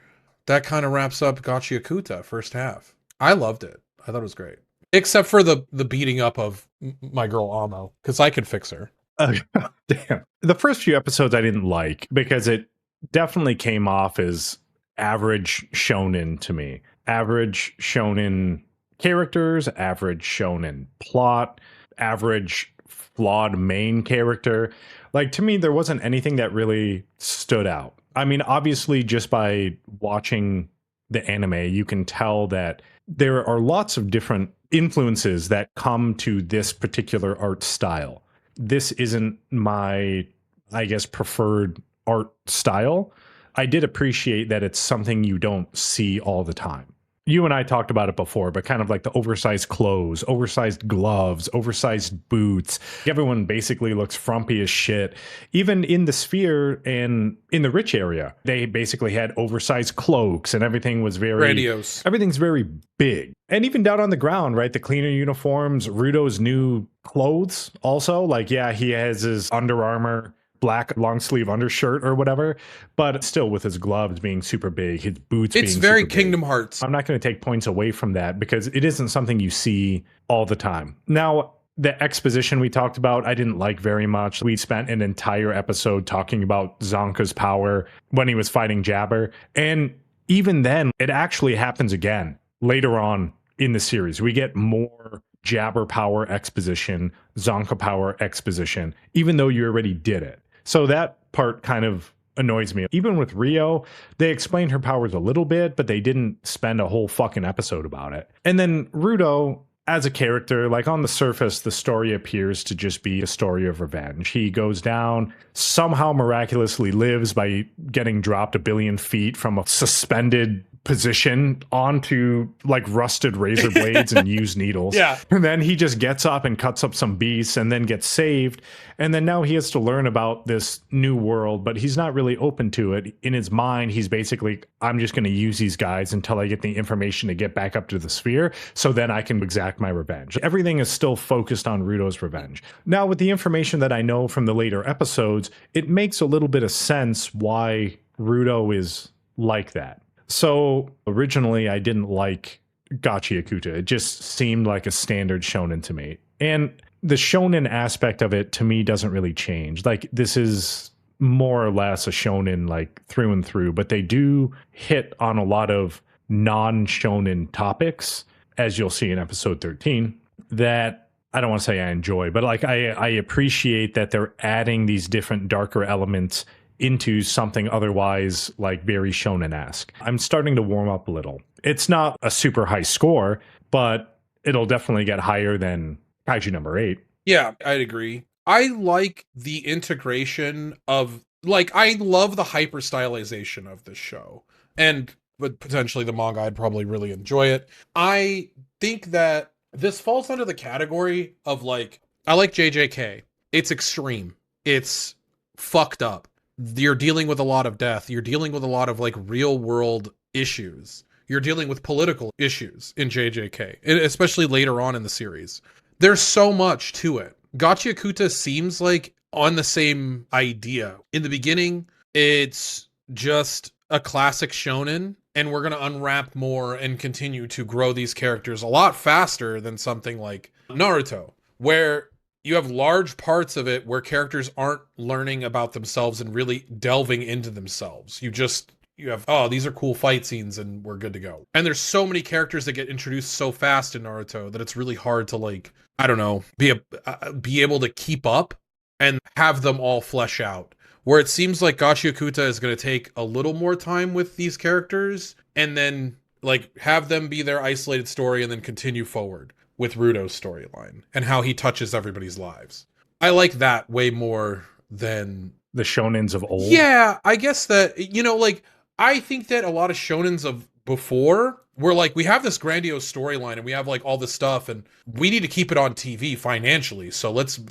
That kind of wraps up Gachiakuta first half. I loved it. I thought it was great. Except for the beating up of my girl Amo, because I could fix her. Damn. The first few episodes I didn't like because it definitely came off as average shonen to me. Average shonen characters, average shonen plot, average flawed main character. Like, to me, there wasn't anything that really stood out. I mean, obviously, just by watching the anime, you can tell that there are lots of different influences that come to this particular art style. This isn't my, I guess, preferred art style. I did appreciate that it's something you don't see all the time. you and I talked about it before, but kind of like the oversized clothes, oversized gloves, oversized boots. Everyone basically looks frumpy as shit. Even in the Sphere and in the rich area, they basically had oversized cloaks and everything was very Grandiose. Everything's very big. And even down on the ground, right? The cleaner uniforms, Rudo's new clothes also. Like, yeah, he has his Under Armour black long sleeve undershirt or whatever, but still with his gloves being super big, his boots It's being very super big. Kingdom Hearts. I'm not going to take points away from that because it isn't something you see all the time. Now, the exposition we talked about, I didn't like very much. We spent an entire episode talking about Zonka's power when he was fighting Jabber. And even then, it actually happens again later on in the series. We get more Jabber power exposition, Zonka power exposition, even though you already did it. So that part kind of annoys me. Even with Rio, they explained her powers a little bit, but they didn't spend a whole fucking episode about it. And then Rudo, as a character, like on the surface, the story appears to just be a story of revenge. He goes down, somehow miraculously lives by getting dropped 1 billion feet from a suspended position onto like rusted razor blades and used needles. Yeah. And then he just gets up and cuts up some beasts and then gets saved. And then now he has to learn about this new world, but he's not really open to it. In his mind, he's basically, I'm just going to use these guys until I get the information to get back up to the sphere so then I can exact my revenge. Everything is still focused on Rudo's revenge. Now, with the information that I know from the later episodes, it makes a little bit of sense why Rudo is like that. So originally I didn't like Gachiakuta. It just seemed like a standard shonen to me. And the shonen aspect of it to me doesn't really change. Like this is more or less a shonen like through and through, but they do hit on a lot of non-shonen topics, as you'll see in episode 13, that I don't want to say I enjoy, but like I appreciate that they're adding these different darker elements into something otherwise like very shonen-esque. I'm starting to warm up a little. It's not a super high score, but it'll definitely get higher than Kaiju number 8. Yeah, I'd agree. I like the integration of, like, I love the hyper stylization of this show. And with potentially the manga, I'd probably really enjoy it. I think that this falls under the category of, like, I like JJK. It's extreme. It's fucked up. You're dealing with a lot of death. You're dealing with a lot of like real world issues. You're dealing with political issues in JJK, especially later on in the series. There's so much to it. Gachiakuta seems like on the same idea. In the beginning, it's just a classic shonen, and we're going to unwrap more and continue to grow these characters a lot faster than something like Naruto, where you have large parts of it where characters aren't learning about themselves and really delving into themselves. You have, oh, these are cool fight scenes and we're good to go. And there's so many characters that get introduced so fast in Naruto that it's really hard to, like, I don't know, be able to keep up and have them all flesh out. Where it seems like Gachiakuta is going to take a little more time with these characters and then like have them be their isolated story and then continue forward with Rudo's storyline and how he touches everybody's lives. I like that way more than the shonens of old. Yeah, I guess that, you know, like, I think that a lot of shonens of before were like, we have this grandiose storyline and we have like all this stuff and we need to keep it on TV financially. So let's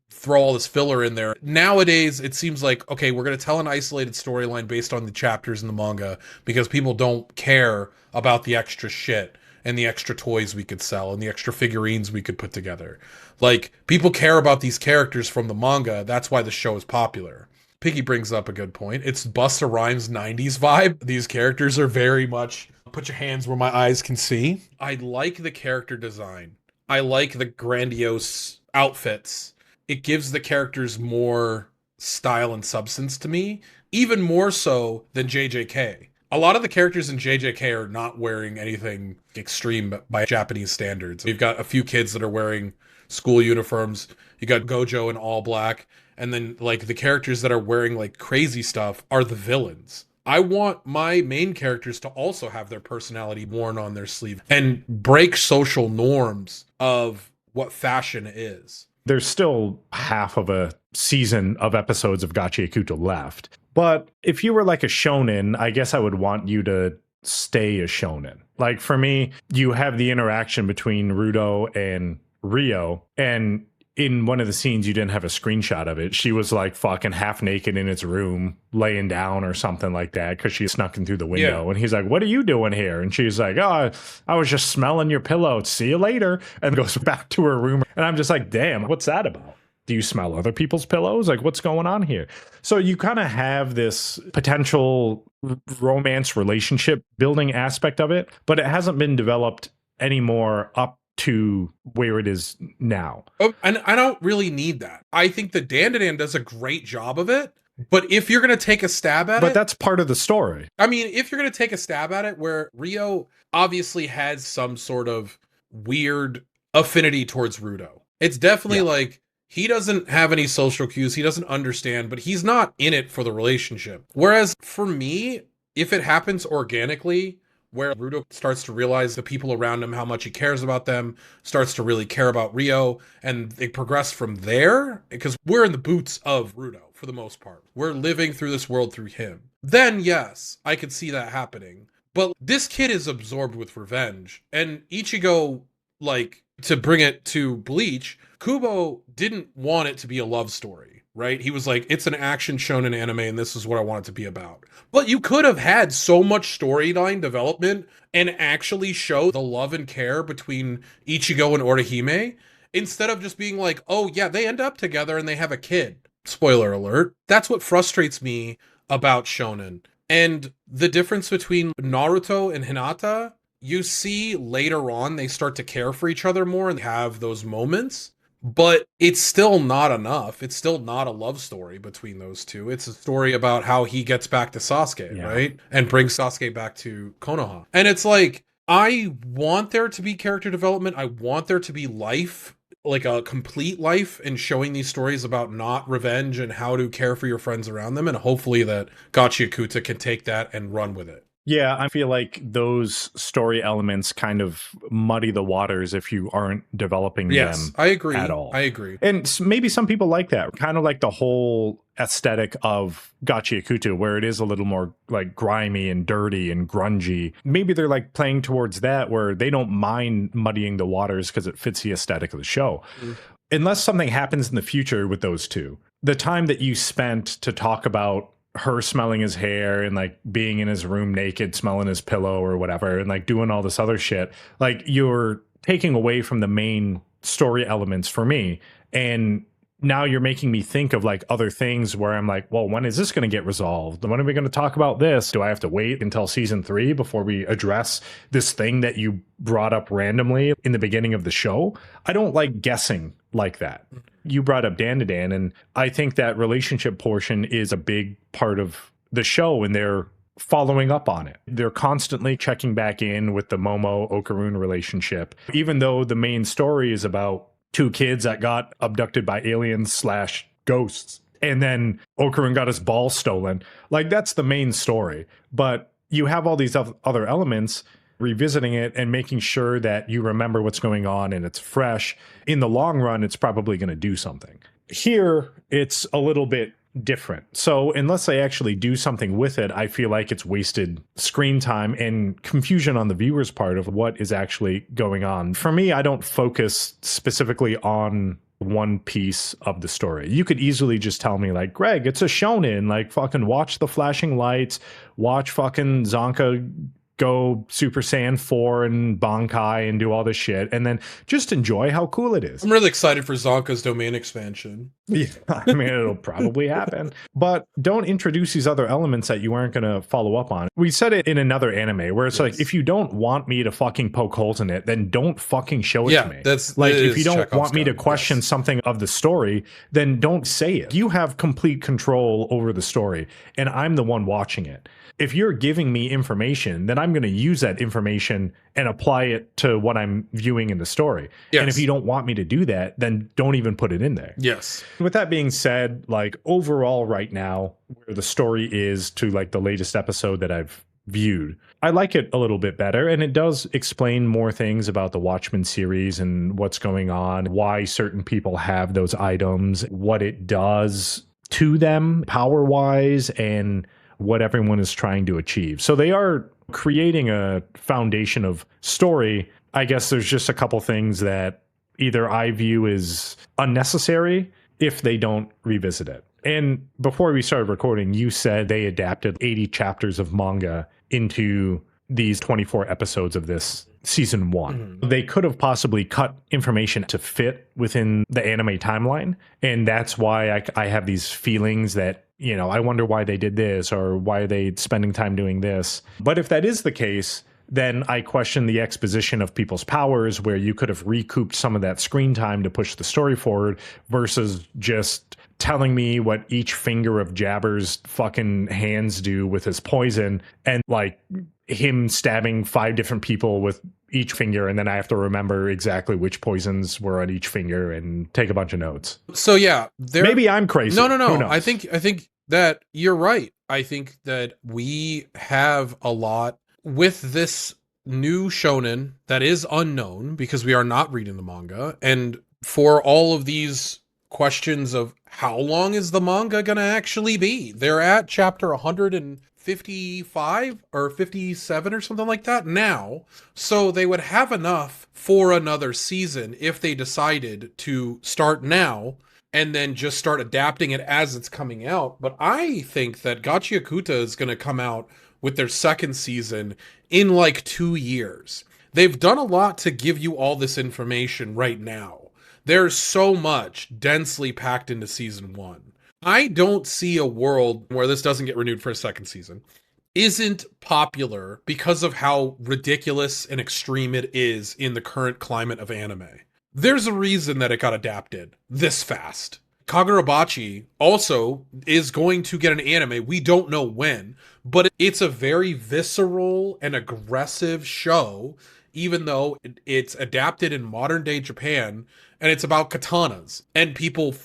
throw all this filler in there. Nowadays, it seems like, okay, we're going to tell an isolated storyline based on the chapters in the manga because people don't care about the extra shit and the extra toys we could sell and the extra figurines we could put together. Like, people care about these characters from the manga. That's why the show is popular. Piggy brings up a good point. It's Busta Rhymes 90s vibe. These characters are very much, put your hands where my eyes can see. I like the character design. I like the grandiose outfits. It gives the characters more style and substance to me, even more so than JJK. A lot of the characters in JJK are not wearing anything extreme by Japanese standards. You've got a few kids that are wearing school uniforms. You got Gojo in all black. And then like the characters that are wearing like crazy stuff are the villains. I want my main characters to also have their personality worn on their sleeve and break social norms of what fashion is. There's still half of a season of episodes of Gachiakuta left. But if you were like a shonen, I guess I would want you to stay a shonen. Like for me, you have the interaction between Rudo and Rio, and in one of the scenes you didn't have a screenshot of it. She was like fucking half naked in its room, laying down or something like that because she snuck in through the window. Yeah. And he's like, "What are you doing here?" And she's like, "Oh, I was just smelling your pillow. See you later." And goes back to her room. And I'm just like, damn, what's that about? Do you smell other people's pillows? Like, what's going on here? So you kind of have this potential romance relationship building aspect of it, but it hasn't been developed anymore up to where it is now. Oh, and I don't really need that. I think the Dandadan does a great job of it. But if you're going to take a stab at it... But that's part of the story. I mean, if you're going to take a stab at it, where Rio obviously has some sort of weird affinity towards Rudo. It's definitely like... He doesn't have any social cues. He doesn't understand, but he's not in it for the relationship. Whereas for me, if it happens organically, where Rudo starts to realize the people around him, how much he cares about them, starts to really care about Rio, and they progress from there, because we're in the boots of Rudo for the most part. We're living through this world through him. Then yes, I could see that happening. But this kid is absorbed with revenge, and Ichigo, like, to bring it to Bleach, Kubo didn't want it to be a love story, right? He was like, it's an action shonen anime and this is what I want it to be about. But you could have had so much storyline development and actually show the love and care between Ichigo and Orihime instead of just being like, oh yeah, they end up together and they have a kid. Spoiler alert. That's what frustrates me about shonen. And the difference between Naruto and Hinata, you see later on they start to care for each other more and have those moments, but it's still not enough. It's still not a love story between those two. It's a story about how he gets back to Sasuke, right? And brings Sasuke back to Konoha. And it's like, I want there to be character development. I want there to be life, like a complete life, and showing these stories about not revenge and how to care for your friends around them. And hopefully that Gachiakuta can take that and run with it. Yeah, I feel like those story elements kind of muddy the waters if you aren't developing them I agree. at all. I agree. And maybe some people like that, kind of like the whole aesthetic of Gachiakuta, where it is a little more like grimy and dirty and grungy. Maybe they're like playing towards that, where they don't mind muddying the waters because it fits the aesthetic of the show. Unless something happens in the future with those two, the time that you spent to talk about her smelling his hair and like being in his room naked, smelling his pillow or whatever, and like doing all this other shit, like you're taking away from the main story elements for me. And now you're making me think of like other things where I'm like, well, when is this going to get resolved? When are we going to talk about this? Do I have to wait until season 3 before we address this thing that you brought up randomly in the beginning of the show? I don't like guessing like that. You brought up Dandadan, and I think that relationship portion is a big part of the show, and they're following up on it. They're constantly checking back in with the Momo Okarun relationship, even though the main story is about 2 kids that got abducted by aliens / ghosts. And then Okarun got his ball stolen. Like, that's the main story. But you have all these other elements, revisiting it and making sure that you remember what's going on and it's fresh. In the long run, it's probably going to do something. Here, it's a little bit different. So unless they actually do something with it, I feel like it's wasted screen time and confusion on the viewer's part of what is actually going on. For me, I don't focus specifically on one piece of the story. You could easily just tell me like, Greg, it's a shonen, like fucking watch the flashing lights, watch fucking Zonka go Super Saiyan 4 and Bankai and do all this shit, and then just enjoy how cool it is. I'm really excited for Zonka's domain expansion. Yeah, I mean, it'll probably happen. But don't introduce these other elements that you aren't going to follow up on. We said it in another anime where it's like, if you don't want me to fucking poke holes in it, then don't fucking show it to me. That's like, if you don't want me to question something of the story, then don't say it. You have complete control over the story, and I'm the one watching it. If you're giving me information, then I'm going to use that information and apply it to what I'm viewing in the story. Yes. And if you don't want me to do that, then don't even put it in there. Yes. With that being said, like overall right now, where the story is to like the latest episode that I've viewed, I like it a little bit better. And it does explain more things about the Watchmen series and what's going on, why certain people have those items, what it does to them power-wise, and what everyone is trying to achieve. So they are creating a foundation of story, I guess there's just a couple things that either I view as unnecessary if they don't revisit it. And before we started recording, you said they adapted 80 chapters of manga into these 24 episodes of this season one. They could have possibly cut information to fit within the anime timeline. And that's why I have these feelings that, you know, I wonder why they did this or why are they spending time doing this. But if that is the case, then I question the exposition of people's powers, where you could have recouped some of that screen time to push the story forward versus just telling me what each finger of Jabber's fucking hands do with his poison, and like him stabbing 5 different people with each finger, and then I have to remember exactly which poisons were on each finger and take a bunch of notes. So yeah, maybe I'm crazy. No. Who knows? I think that you're right. I think that we have a lot with this new shonen that is unknown because we are not reading the manga, and for all of these questions of how long is the manga gonna actually be, they're at chapter 155 or 57 or something like that now, so they would have enough for another season if they decided to start now and then just start adapting it as it's coming out. But I think that Gachiakuta is going to come out with their second season in like 2 years. They've done a lot to give you all this information right now. There's so much densely packed into season 1. I don't see a world where this doesn't get renewed for a second season isn't popular because of how ridiculous and extreme it is in the current climate of anime. There's a reason that it got adapted this fast. Kagurabachi also is going to get an anime. We don't know when, but it's a very visceral and aggressive show, even though it's adapted in modern day Japan, and it's about katanas and people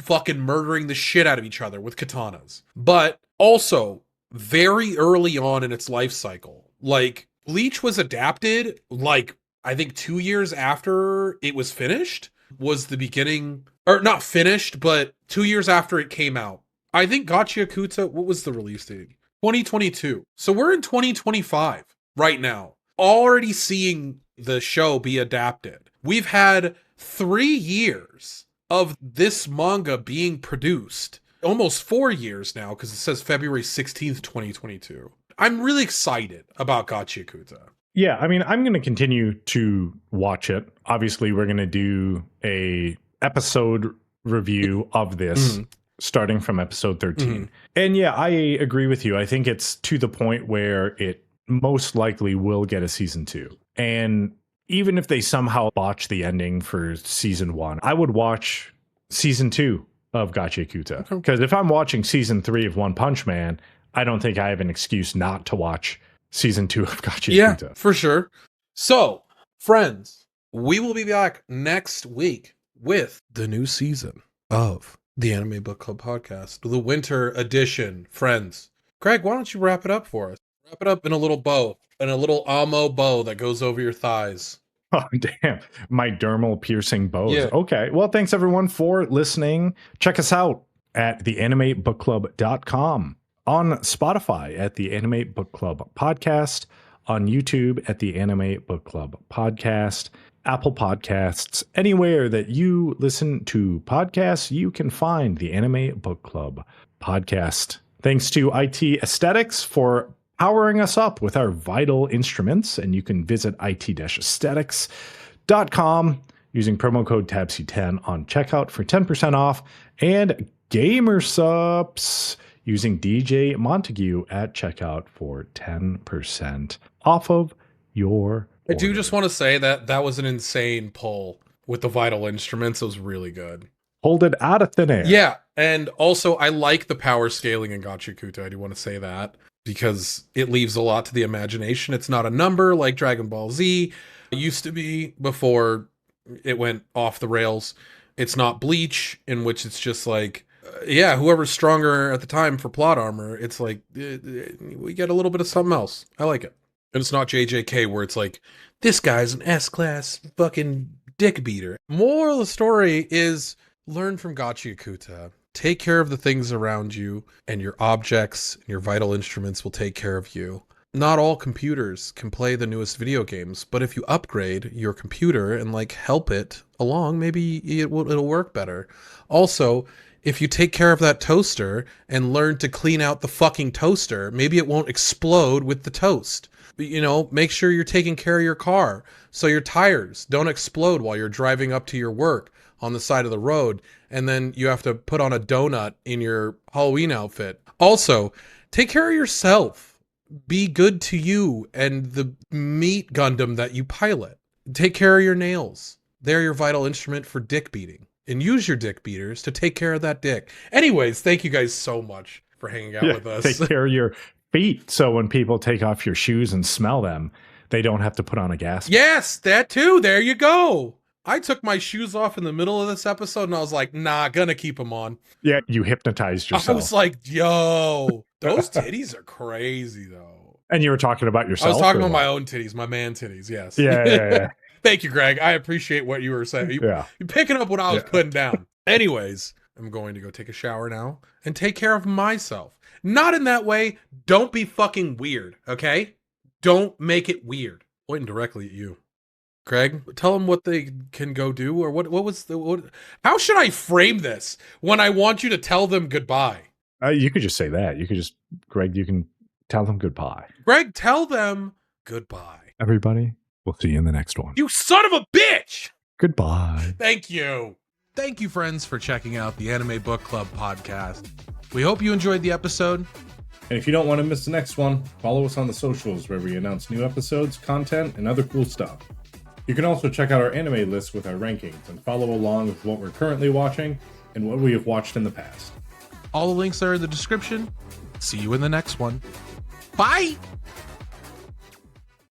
fucking murdering the shit out of each other with katanas. But also very early on in its life cycle. Like, Bleach was adapted like I think 2 years after it was finished was the beginning, or not finished, but 2 years after it came out. I think Gachiakuta, what was the release date? 2022. So we're in 2025 right now, already seeing the show be adapted. We've had 3 years of this manga being produced, almost 4 years now, because it says February 16th, 2022. I'm really excited about Gachiakuta. Yeah, I mean, I'm going to continue to watch it. Obviously, we're going to do a episode review of this starting from episode 13. And yeah, I agree with you. I think it's to the point where it most likely will get a season 2. And even if they somehow botch the ending for season 1, I would watch season 2 of Gachiakuta. Because if I'm watching season 3 of One Punch Man, I don't think I have an excuse not to watch season 2 of Gachiakuta. Yeah, for sure. So, friends, we will be back next week with the new season of the Anime Book Club podcast, the winter edition, friends. Greg, why don't you wrap it up for us? Wrap it up in a little bow, in a little amo bow that goes over your thighs. Oh, damn. My dermal piercing bows. Yeah. Okay. Well, thanks everyone for listening. Check us out at theanimebookclub.com. On Spotify at the Anime Book Club Podcast, on YouTube at the Anime Book Club Podcast, Apple Podcasts, anywhere that you listen to podcasts, you can find the Anime Book Club Podcast. Thanks to IT Aesthetics for powering us up with our vital instruments, and you can visit it-aesthetics.com using promo code TABC10 on checkout for 10% off, and Gamersups using DJ Montague at checkout for 10% off of your I do order. just want to say that that was an insane pull with the vital instruments. It was really good. Hold it out of thin air. Yeah, and also I like the power scaling in Gachiakuta. I do want to say that because it leaves a lot to the imagination. It's not a number like Dragon Ball Z used to be before it went off the rails. It's not Bleach, in which it's just like, yeah, whoever's stronger at the time for plot armor, it's like, we get a little bit of something else. I like it. And it's not JJK where it's like, this guy's an S-class fucking dick beater. Moral of the story is learn from Gachiakuta. Take care of the things around you, and your objects and your vital instruments will take care of you. not all computers can play the newest video games, but if you upgrade your computer and like help it along, maybe it'll work better. Also, if you take care of that toaster and learn to clean out the fucking toaster, maybe it won't explode with the toast. You know, make sure you're taking care of your car so your tires don't explode while you're driving up to your work on the side of the road, and then you have to put on a donut in your Halloween outfit. Also, take care of yourself. Be good to you and the meat Gundam that you pilot. Take care of your nails. They're your vital instrument for dick beating. And use your dick beaters to take care of that dick. Anyways, thank you guys so much for hanging out with us. Take care of your feet so when people take off your shoes and smell them, they don't have to put on a gas mask. Yes, that too. There you go. I took my shoes off in the middle of this episode and I was like, nah, gonna keep them on. Yeah, you hypnotized yourself. I was like, yo, those titties are crazy though. And you were talking about yourself? I was talking about my own titties, my man titties, yes. Yeah. Thank you, Greg. I appreciate what you were saying. You're picking up what I was putting down. Anyways, I'm going to go take a shower now and take care of myself. Not in that way. Don't be fucking weird, okay? Don't make it weird. Pointing directly at you. Greg, tell them what they can go do, or how should I frame this when I want you to tell them goodbye? You could just say that. You could just, Greg, you can tell them goodbye. Greg, tell them goodbye. Everybody, we'll see you in the next one. You son of a bitch! Goodbye. Thank you. Thank you, friends, for checking out the Anime Book Club podcast. We hope you enjoyed the episode. And if you don't want to miss the next one, follow us on the socials where we announce new episodes, content, and other cool stuff. You can also check out our anime list with our rankings and follow along with what we're currently watching and what we have watched in the past. All the links are in the description. See you in the next one. Bye!